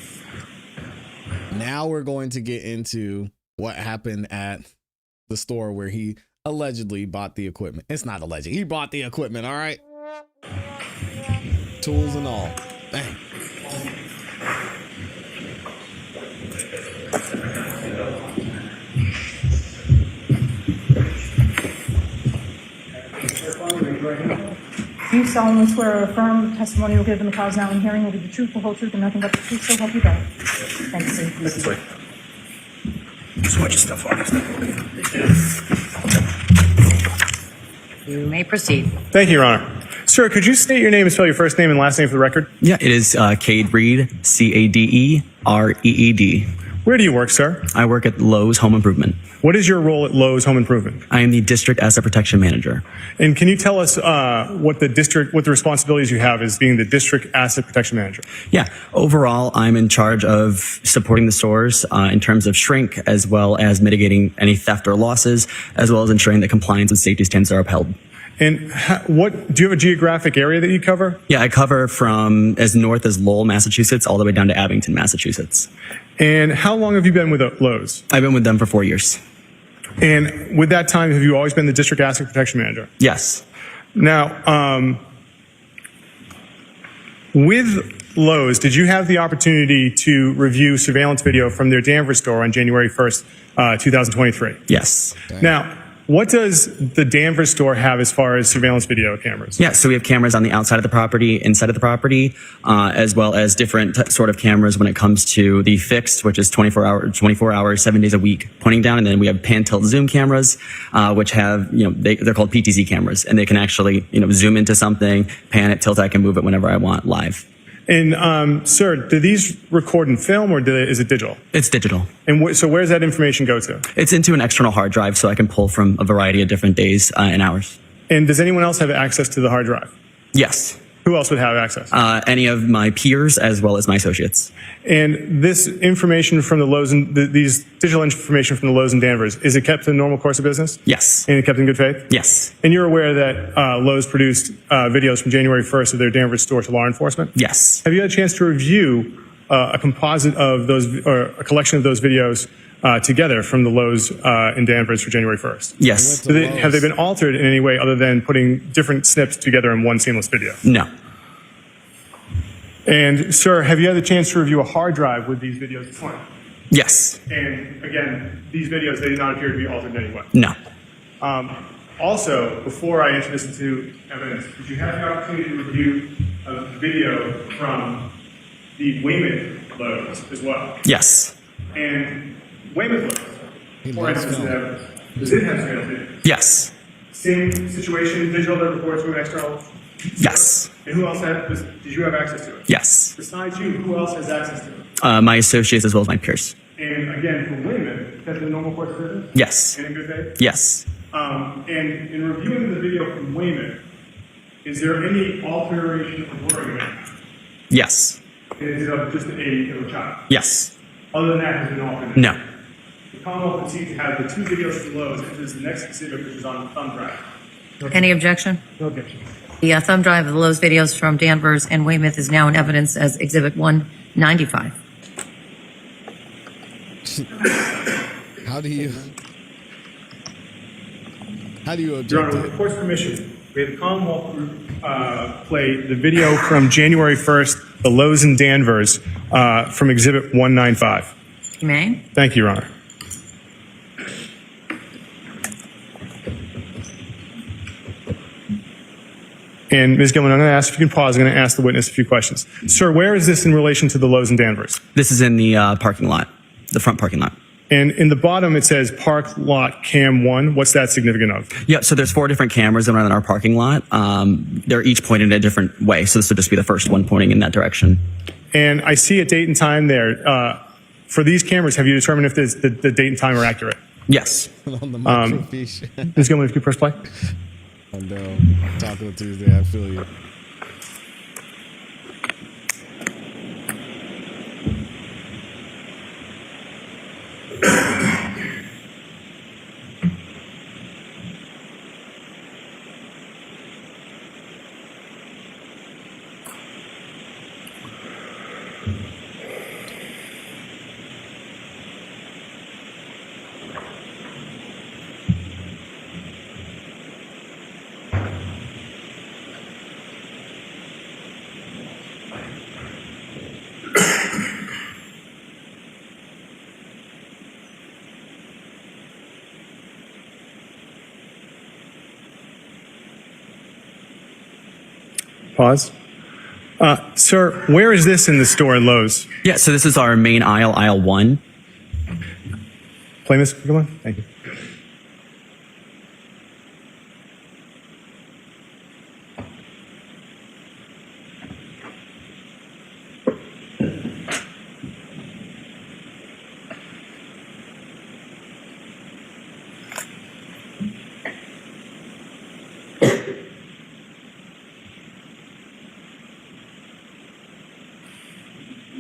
Now we're going to get into what happened at the store where he allegedly bought the equipment. It's not alleged. He bought the equipment, all right? Tools and all. Bang. Do you solemnly swear or affirm the testimony you'll give in the cause now and hearing will be the truth, the whole truth, and nothing but the truth, so help you God? Thanks, sir. This way. So much stuff on this. You may proceed. Thank you, Your Honor. Sir, could you state your name and spell your first name and last name for the record? Yeah, it is Cade Reed, Cadereed. Where do you work, sir? I work at Lowe's Home Improvement. What is your role at Lowe's Home Improvement? I am the District Asset Protection Manager. And can you tell us what the responsibilities you have as being the District Asset Protection Manager? Yeah, overall, I'm in charge of supporting the stores in terms of shrink, as well as mitigating any theft or losses, as well as ensuring that compliance and safety standards are upheld. And do you have a geographic area that you cover? Yeah, I cover from as north as Lowell, Massachusetts, all the way down to Abington, Massachusetts. And how long have you been with Lowe's? I've been with them for 4 years. And with that time, have you always been the district asset protection manager? Yes. Now, with Lowe's, did you have the opportunity to review surveillance video from their Danvers store on January 1st, 2023? Yes. Now, what does the Danvers store have as far as surveillance video cameras? Yeah, so we have cameras on the outside of the property, inside of the property, as well as different sort of cameras when it comes to the fixed, which is 24 hours, 7 days a week, pointing down. And then we have pan, tilt, zoom cameras, which have, they're called PTZ cameras, and they can actually, zoom into something, pan it, tilt it, I can move it whenever I want live. And, sir, do these record in film or is it digital? It's digital. And so where does that information go to? It's into an external hard drive, so I can pull from a variety of different days and hours. And does anyone else have access to the hard drive? Yes. Who else would have access? Any of my peers as well as my associates. And this information from the Lowe's, these digital information from the Lowe's and Danvers, is it kept in the normal course of business? Yes. And it kept in good faith? Yes. And you're aware that Lowe's produced videos from January 1st of their Danvers store to law enforcement? Yes. Have you had a chance to review a composite of those, or a collection of those videos together from the Lowe's in Danvers for January 1st? Yes. Have they been altered in any way other than putting different snips together in one seamless video? No. And, sir, have you had the chance to review a hard drive with these videos this morning? Yes. And, again, these videos, they do not appear to be altered in any way? No. Also, before I enter this into evidence, did you have the opportunity to review a video from the Weymouth Lowe's as well? Yes. And Weymouth Lowe's, for instance, does it have surveillance videos? Yes. Same situation, digital that records to an external? Yes. And who else did you have access to it? Yes. Besides you, who else has access to it? My associates as well as my peers. And again, for Weymouth, that's the normal course of business? Yes. And in good faith? Yes. And in reviewing the video from Weymouth, is there any alteration of wording? Yes. Is it just a child? Yes. Other than that, has it been altered? No. The Commonwealth proceeds to have the two videos from Lowe's, which is the next exhibit, which is on thumb drive. Any objection? No objection. The thumb drive of the Lowe's videos from Danvers and Weymouth is now in evidence as Exhibit 195. How do you object Your Honor, to with it? the court's permission, we have the Commonwealth Group play the video from January 1st, the Lowe's and Danvers, from Exhibit 195. You may. Thank you, Your Honor. And Ms. Gilman, I'm going to ask if you can pause. I'm going to ask the witness a few questions. Sir, where is this in relation to the Lowe's and Danvers? This is in the parking lot, the front parking lot. And in the bottom, it says Park Lot Cam 1. What's that significant of? Yeah, so there's 4 different cameras that run in our parking lot. They're each pointed in a different way, so this would just be the first one pointing in that direction. And I see a date and time there. For these cameras, have you determined if the date and time are accurate? Yes. On the microfiche. Ms. Gilman, if you press play. On Taco Tuesday, I feel you. Pause. Sir, where is this in the store at Lowe's? Yeah, so this is our main aisle, aisle 1. Play, Ms. Gilman. Thank you.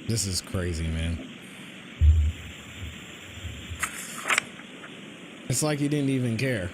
This is crazy, man. It's like he didn't even care.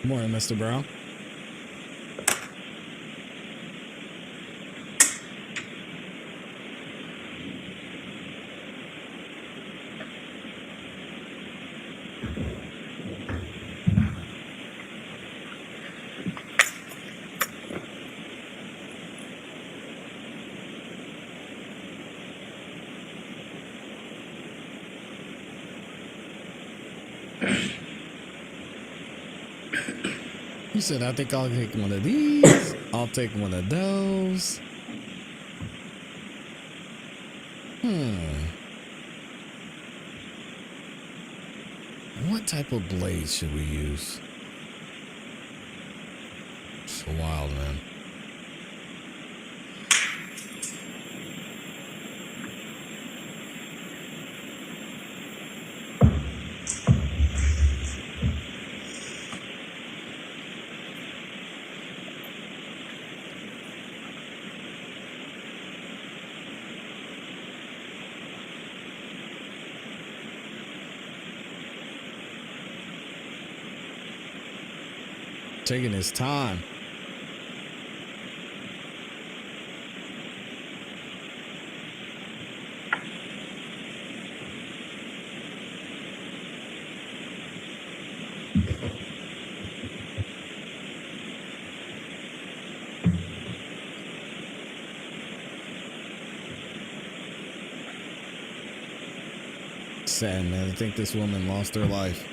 Good morning, Mr. Brown. You said, I think I'll take one of these. I'll take one of those. What type of blade should we use? It's wild, man. Taking his time. Sad, man. I think this woman lost her life.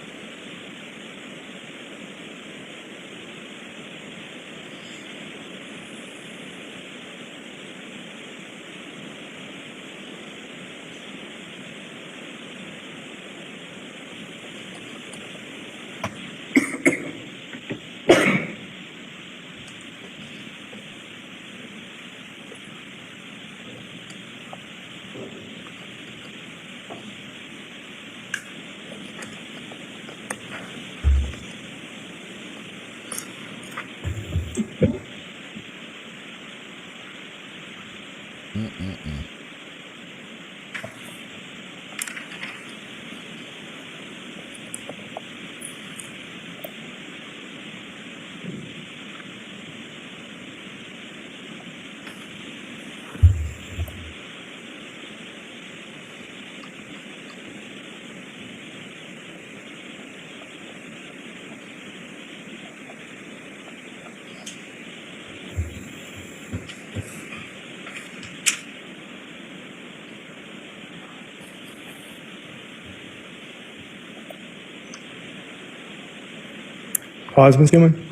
Pause, Ms. Gilman.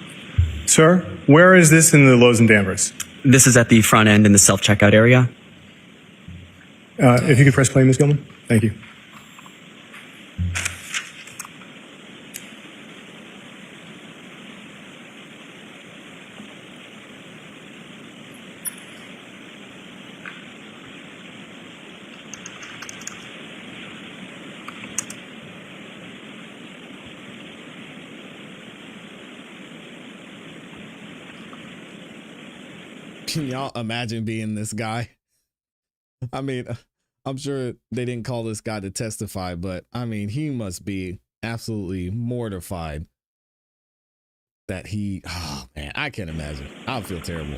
Sir, where is this in the Lowe's and Danvers? This is at the front end in the self-checkout area. If you could press play, Ms. Gilman. Thank you. Can y'all imagine being this guy? I mean, I'm sure they didn't call this guy to testify, but I mean, he must be absolutely mortified that he, oh man, I can't imagine. I'll feel terrible.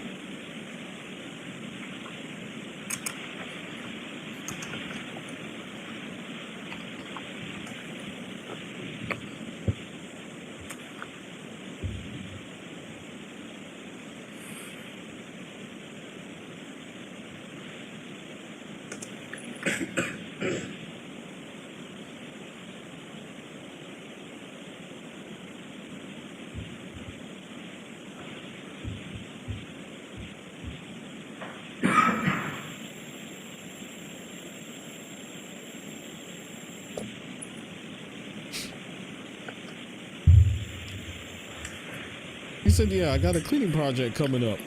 He said, yeah, I got a cleaning project coming up.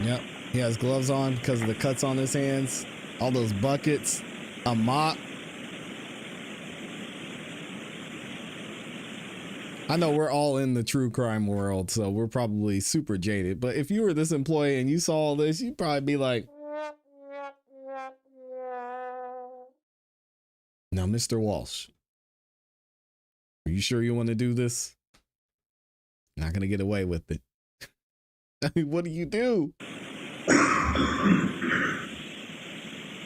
Yep, he has gloves on because of the cuts on his hands. All those buckets, a mop. I know we're all in the true crime world, so we're probably super jaded. But if you were this employee and you saw all this, you'd probably be like, now, Mr. Walsh, are you sure you want to do this? Not going to get away with it. I mean, what do you do?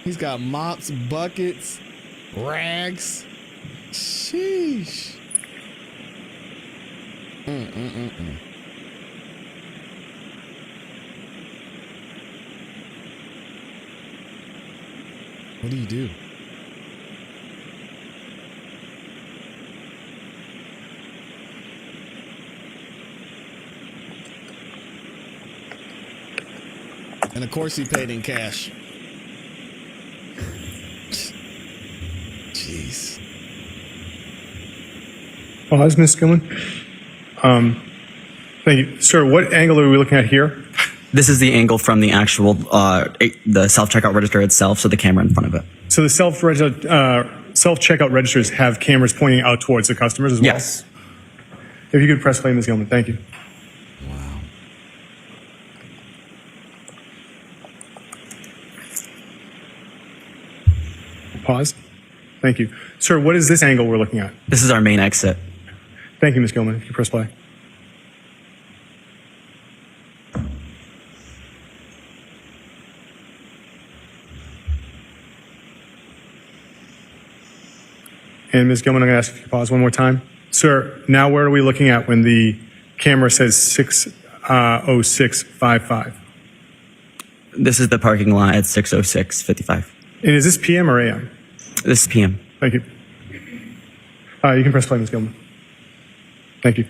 He's got mops, buckets, rags. Sheesh. What do you do? And of course he paid in cash. Jeez. Pause, Ms. Gilman. Thank you. Sir, what angle are we looking at here? This is the angle from the actual, the self-checkout register itself, so the camera in front of it. So the self-checkout registers have cameras pointing out towards the customers as well? Yes. If you could press play, Ms. Gilman. Thank you. Wow. Pause. Thank you. Sir, what is this angle we're looking at? This is our main exit. Thank you, Ms. Gilman. If you press play. And Ms. Gilman, I'm going to ask if you pause one more time. Sir, now where are we looking at when the camera says 6:06:55? This is the parking lot at 6:06:55. And is this PM or AM? This is PM. Thank you. You can press play, Ms. Gilman. Thank you.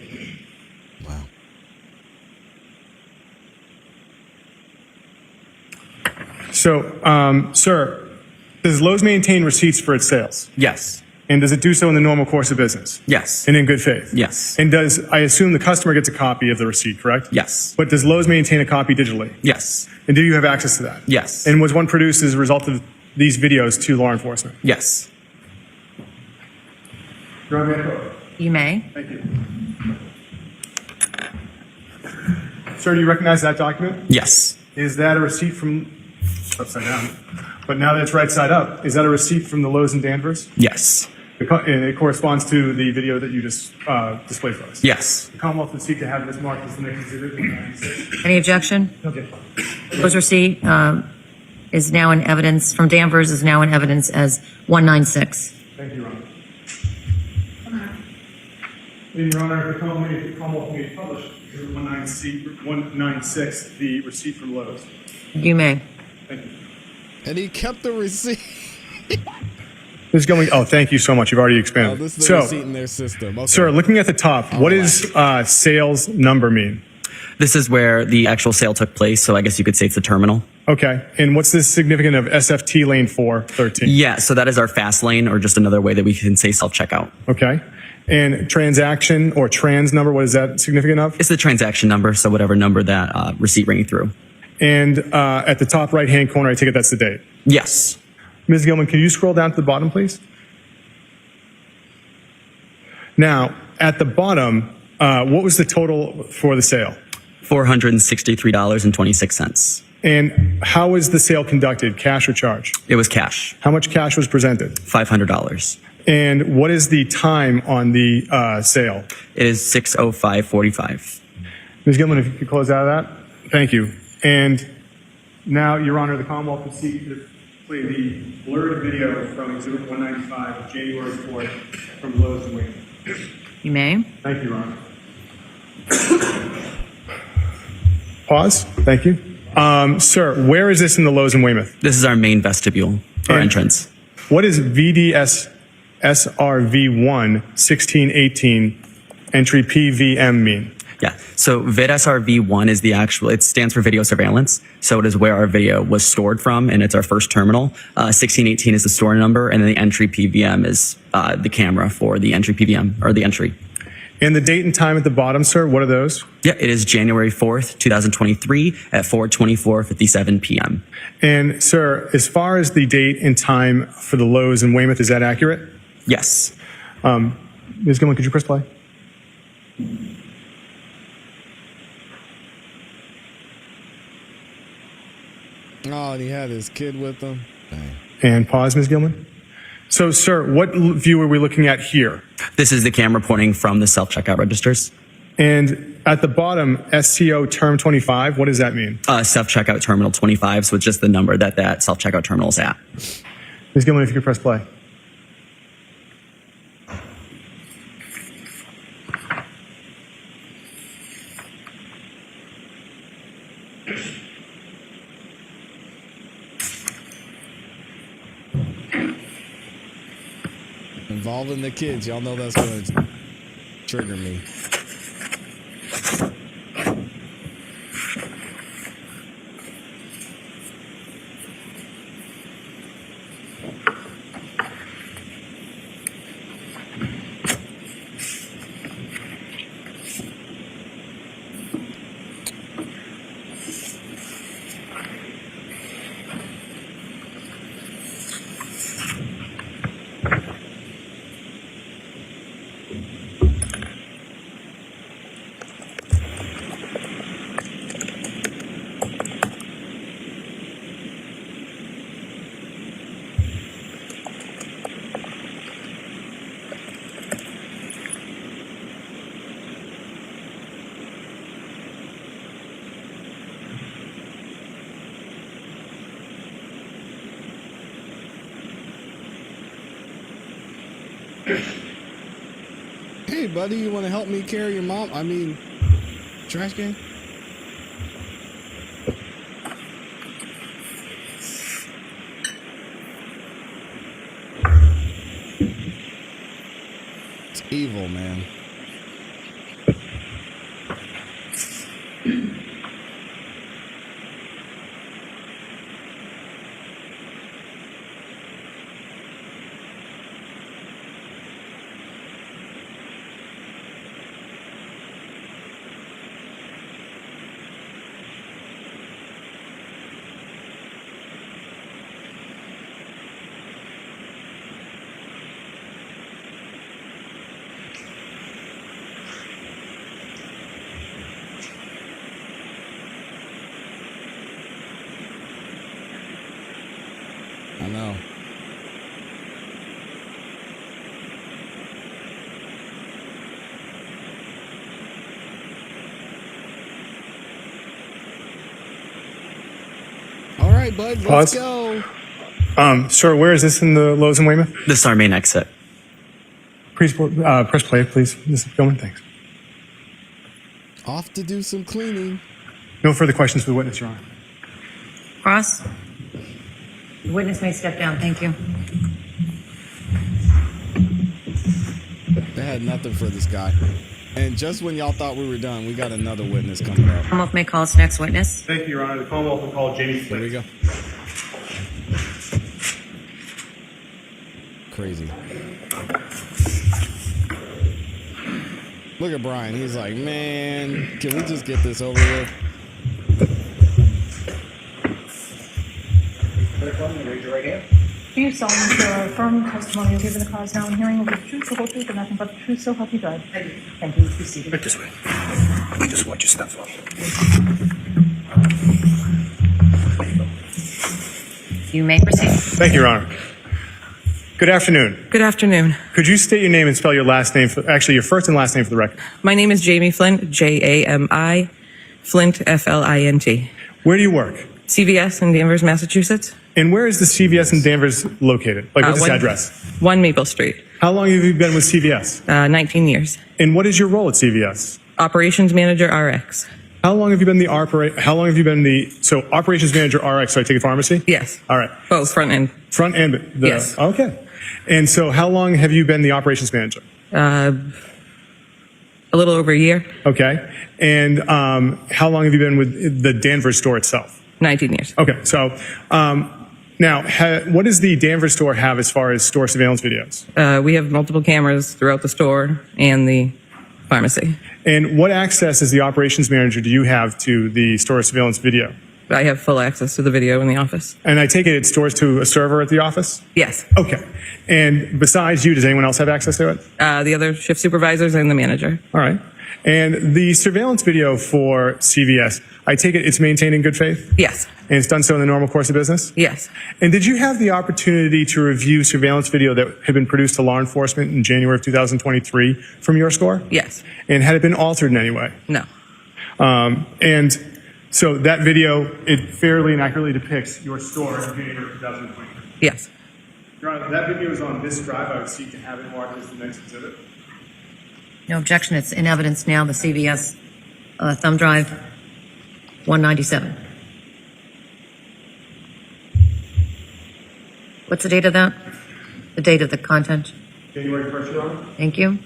Wow. So, sir, does Lowe's maintain receipts for its sales? Yes. And does it do so in the normal course of business? Yes. And in good faith? Yes. And I assume the customer gets a copy of the receipt, correct? Yes. But does Lowe's maintain a copy digitally? Yes. And do you have access to that? Yes. And was one produced as a result of these videos to law enforcement? Yes. You may. Thank you. Sir, do you recognize that document? Yes. Is that a receipt from, upside down, but now that it's right side up, is that a receipt from the Lowe's in Danvers? Yes. And it corresponds to the video that you just displayed for us? Yes. The Commonwealth would seek to have this marked as the next exhibit. Any objection? Okay. Lowe's receipt is now in evidence, from Danvers is now in evidence as 196. Thank you, Your Honor. In Your Honor, the Commonwealth may publish 196, the receipt from Lowe's. You may. Thank you. And he kept the receipt. This is going. Oh, thank you so much. You've already expanded. Oh, this is the receipt in their system. Okay. Sir, looking at the top, what does sales number mean? This is where the actual sale took place, so I guess you could say it's the terminal. Okay. And what's the significance of SFT lane 413? Yeah, so that is our fast lane, or just another way that we can say self-checkout. Okay. And transaction or trans number, what is that significant of? It's the transaction number, so whatever number that receipt ringing through. And at the top right-hand corner, I take it that's the date? Yes. Ms. Gilman, can you scroll down to the bottom, please? Now, at the bottom, what was the total for the sale? $463.26. And how was the sale conducted, cash or charge? It was cash. How much cash was presented? $500. And what is the time on the sale? It is 6:05:45. Ms. Gilman, if you could close out of that. Thank you. And now, Your Honor, the Commonwealth would seek to play the blurred video from Exhibit 195, January 4th, from Lowe's and Wayne. You may. Thank you, Your Honor. Pause. Thank you. Sir, where is this in the Lowe's in Weymouth? This is our main vestibule, our entrance. What does VDS SRV1 1618 entry PVM mean? Yeah. So VidSRV1 is the actual, it stands for video surveillance. So it is where our video was stored from, and it's our first terminal. 1618 is the store number, and then the entry PVM is the camera for the entry PVM, or the entry. And the date and time at the bottom, sir, what are those? Yeah, it is January 4th, 2023 at 4:24:57 p.m. And sir, as far as the date and time for the Lowe's in Weymouth, is that accurate? Yes. Ms. Gilman, could you press play? Oh, and he had his kid with him. Dang. And pause, Ms. Gilman. So, sir, what view are we looking at here? This is the camera pointing from the self-checkout registers. And at the bottom, STO term 25, what does that mean? Self-checkout terminal 25, so it's just the number that self-checkout terminal is at. Ms. Gilman, if you could press play. Involving the kids, y'all know that's going to trigger me. Hey, buddy, you want to help me carry your mom? I mean, trash can? It's evil, man. I know. All right, bud, let's go. Sir, where is this in the Lowe's in Weymouth? This is our main exit. Please press play, please, Ms. Gilman. Thanks. Off to do some cleaning. No further questions for the witness, Your Honor. Cross. The witness may step down. Thank you. They had nothing for this guy. And just when y'all thought we were done, we got another witness coming up. Commonwealth may call its next witness. Thank you, Your Honor. The Commonwealth will call Jamie Flint. Here we go. Crazy. Look at Brian. He's like, man, can we just get this over with? Raise your right hand. Do you solemnly swear or affirm the testimony you'll give in the cause now and hearing will be the truth, the whole truth, and nothing but the truth, so help you God? Thank you. Thank you. Be seated. Right this way. I just want you to step up. You may proceed. Thank you, Your Honor. Good afternoon. Good afternoon. Could you state your name and spell your last name, actually your first and last name for the record? My name is Jamie Flint, Jami, Flint, Flint. Where do you work? CVS in Danvers, Massachusetts. And where is the CVS in Danvers located? Like, what's its address? 1 Maple Street. How long have you been with CVS? 19 years. And what is your role at CVS? Operations Manager RX. How long have you been so operations manager RX, so I take it pharmacy? Yes. All right. Both front end. Front end? Yes. Okay. And so how long have you been the operations manager? The A little over a year. Okay. And how long have you been with the Danvers store itself? 19 years. Okay. So now, what does the Danvers store have as far as store surveillance videos? We have multiple cameras throughout the store and the pharmacy. And what access as the operations manager do you have to the store surveillance video? I have full access to the video in the office. And I take it it stores to a server at the office? Yes. Okay. And besides you, does anyone else have access to it? The other shift supervisors and the manager. All right. And the surveillance video for CVS, I take it it's maintained in good faith? Yes. And it's done so in the normal course of business? Yes. And did you have the opportunity to review surveillance video that had been produced to law enforcement in January of 2023 from your store? Yes. And had it been altered in any way? No. And so that video, it fairly and accurately depicts your store in January of 2023? Yes. Your Honor, that video is on this drive. I would seek to have it marked as the next exhibit. No objection. It's in evidence now. The CVS thumb drive, 197. What's the date of that? The date of the content? January 1st, Your Honor. Thank you.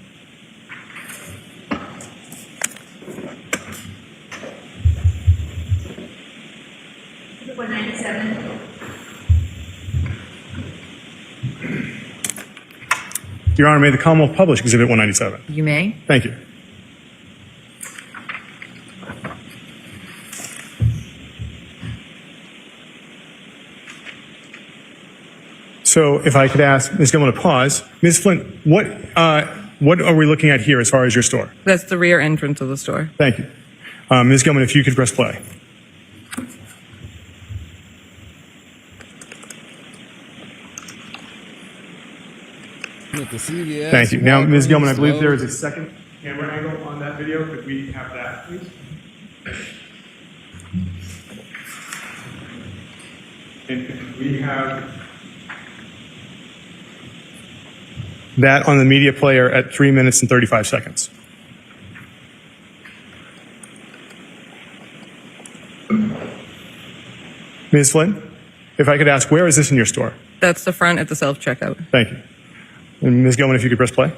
Your Honor, may the Commonwealth publish Exhibit 197. You may. Thank you. So if I could ask Ms. Gilman to pause. Ms. Flint, what are we looking at here as far as your store? That's the rear entrance of the store. Thank you. Ms. Gilman, if you could press play. With the CVS, Thank you. Now, Ms. Gilman, I believe Lowe's. there is a second camera angle on that video. Could we have that, please? And could we have that on the media player at 3 minutes and 35 seconds? Ms. Flynn, if I could ask, where is this in your store? That's the front at the self-checkout. Thank you. And Ms. Gilman, if you could press play.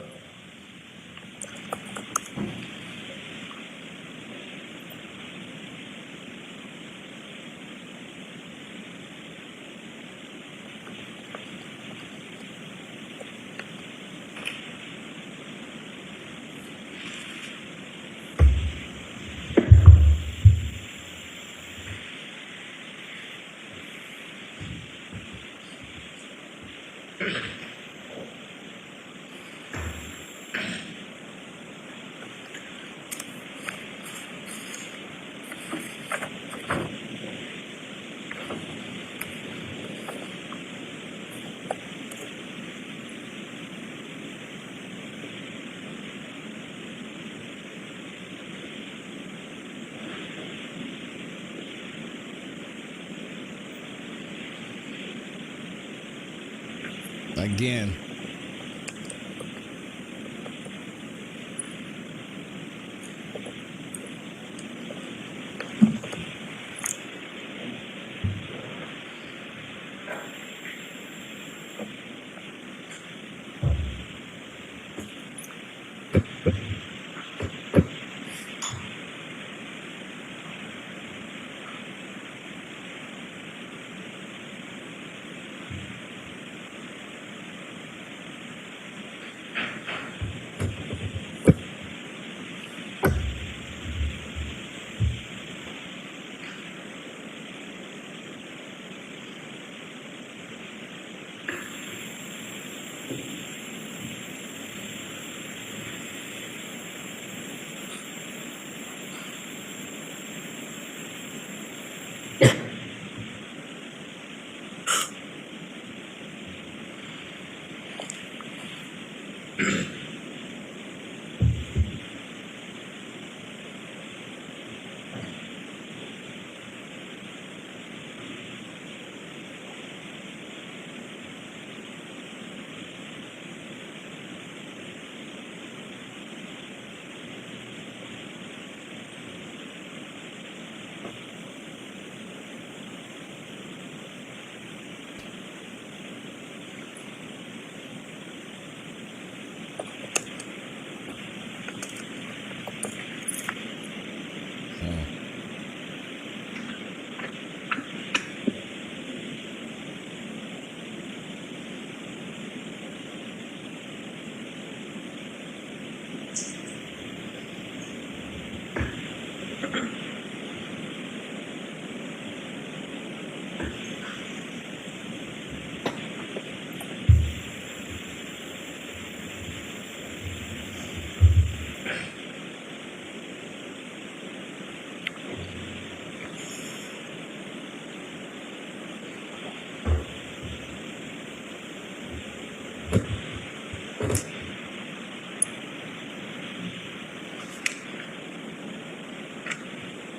Again.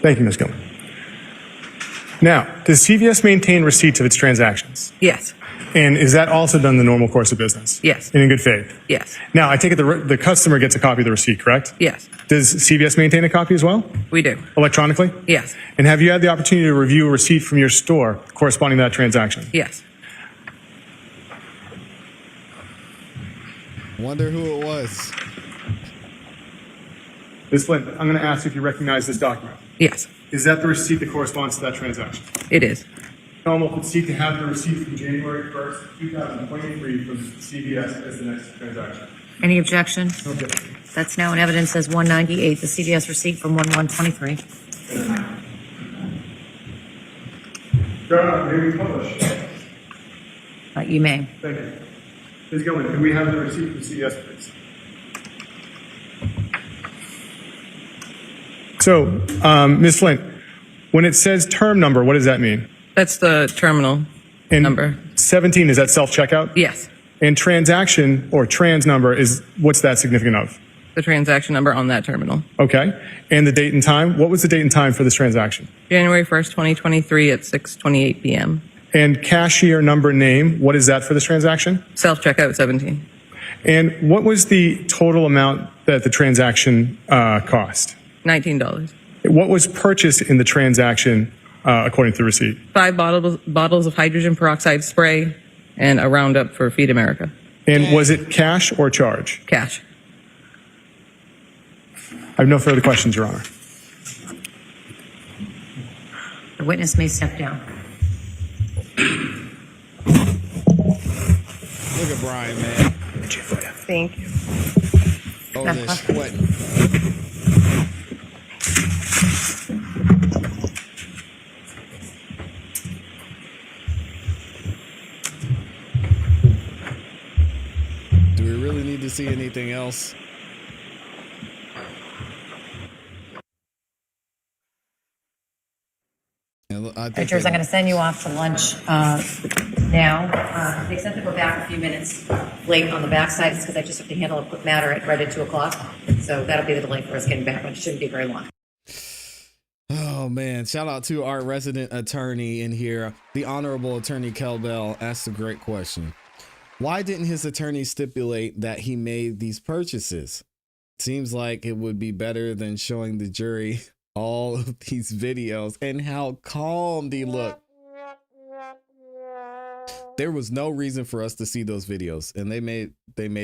Thank you, Ms. Gilman. Now, does CVS maintain receipts of its transactions? Yes. And is that also done in the normal course of business? Yes. And in good faith? Yes. Now, I take it the customer gets a copy of the receipt, correct? Yes. Does CVS maintain a copy as well? We do. Electronically? Yes. And have you had the opportunity to review a receipt from your store corresponding to that transaction? Yes. Wonder who it was. Ms. Flint, I'm going to ask if you recognize this document. Yes. Is that the receipt that corresponds to that transaction? It is. Normal would seek to have the receipt from January 1st, 2023 from CVS as the next transaction. Any objection? Okay. That's now in evidence as 198, the CVS receipt from 1123. Your Honor, may we publish? You may. Thank you. Ms. Gilman, can we have the receipt from CVS, please? So, Ms. Flint, when it says term number, what does that mean? That's the terminal number. 17, is that self-checkout? Yes. And transaction or trans number what's that significant of? The transaction number on that terminal. Okay. And the date and time? What was the date and time for this transaction? January 1st, 2023 at 6:28 p.m. And cashier number name, what is that for this transaction? Self-checkout 17. And what was the total amount that the transaction cost? $19. What was purchased in the transaction according to the receipt? 5 bottles of hydrogen peroxide spray and a Roundup for Feed America. And was it cash or charge? Cash. I have no further questions, Your Honor. The witness may step down. Look at Brian, man. Thank you. Oh, they're sweating. Do we really need to see anything else? Judges, I'm going to send you off to lunch now. To the extent that we're back a few minutes late on the backside, it's because I just have to handle a quick matter right at 2 o'clock. So that'll be the delay for us getting back, but it shouldn't be very long. Oh man, shout out to our resident attorney in here. The Honorable Attorney Kelbell asked a great question. Why didn't his attorney stipulate that he made these purchases? Seems like it would be better than showing the jury all of these videos and how calm they look. There was no reason for us to see those videos, and they made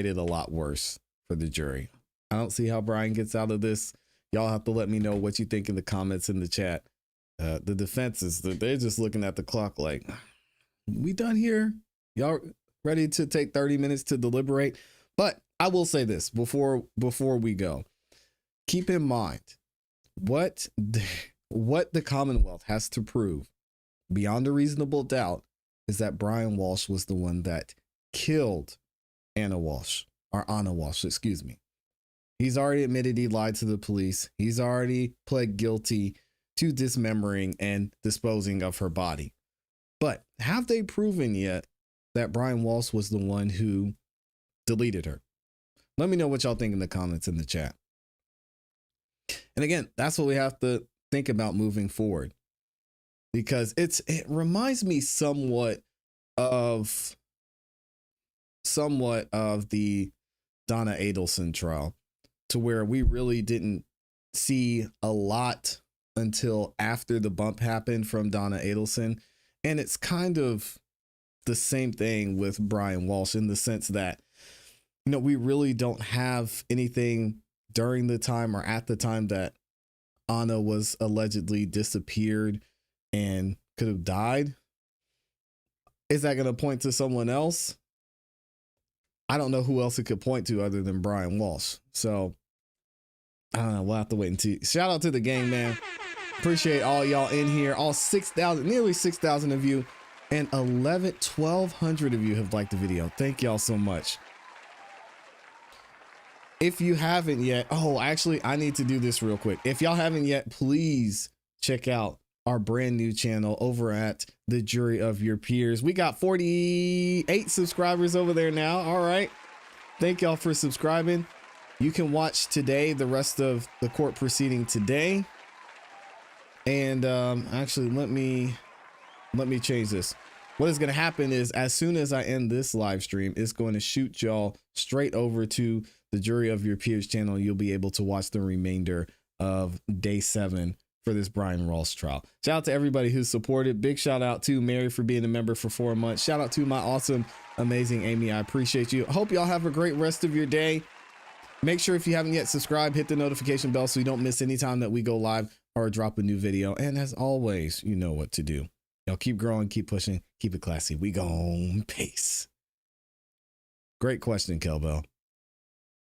it a lot worse for the jury. I don't see how Brian gets out of this. Y'all have to let me know what you think in the comments in the chat. The defense is they're just looking at the clock like, we done here? Y'all ready to take 30 minutes to deliberate? But I will say this before we go. Keep in mind what the Commonwealth has to prove beyond a reasonable doubt is that Brian Walshe was the one that killed Anna Walshe, excuse me. He's already admitted he lied to the police. He's already pled guilty to dismembering and disposing of her body. But have they proven yet that Brian Walshe was the one who deleted her? Let me know what y'all think in the comments in the chat. And again, that's what we have to think about moving forward, because it reminds me somewhat of the Donna Adelson trial, to where we really didn't see a lot until after the bump happened from Donna Adelson. And it's kind of the same thing with Brian Walshe in the sense that, you know, we really don't have anything during the time or at the time that Anna was allegedly disappeared and could have died. Is that going to point to someone else? I don't know who else it could point to other than Brian Walshe. So I don't know. We'll have to wait and see. Shout out to the gang, man. Appreciate all y'all in here. All 6,000, nearly 6,000 of you, and 1,200 of you have liked the video. Thank y'all so much. If you haven't yet, actually, I need to do this real quick. If y'all haven't yet, please check out our brand new channel over at The Jury of Your Peers. We got 48 subscribers over there now. All right. Thank y'all for subscribing. You can watch today, the rest of the court proceeding today. And actually, let me change this. What is going to happen is as soon as I end this live stream, it's going to shoot y'all straight over to the Jury of Your Peers channel. You'll be able to watch the remainder of day 7 for this Brian Ross trial. Shout out to everybody who supported. Big shout out to Mary for being a member for 4 months. Shout out to my awesome, amazing Amy. I appreciate you. I hope y'all have a great rest of your day. Make sure if you haven't yet subscribed, hit the notification bell so you don't miss any time that we go live or drop a new video. And as always, you know what to do. Y'all keep growing, keep pushing, keep it classy. We gone. Peace. Great question, Kelbell.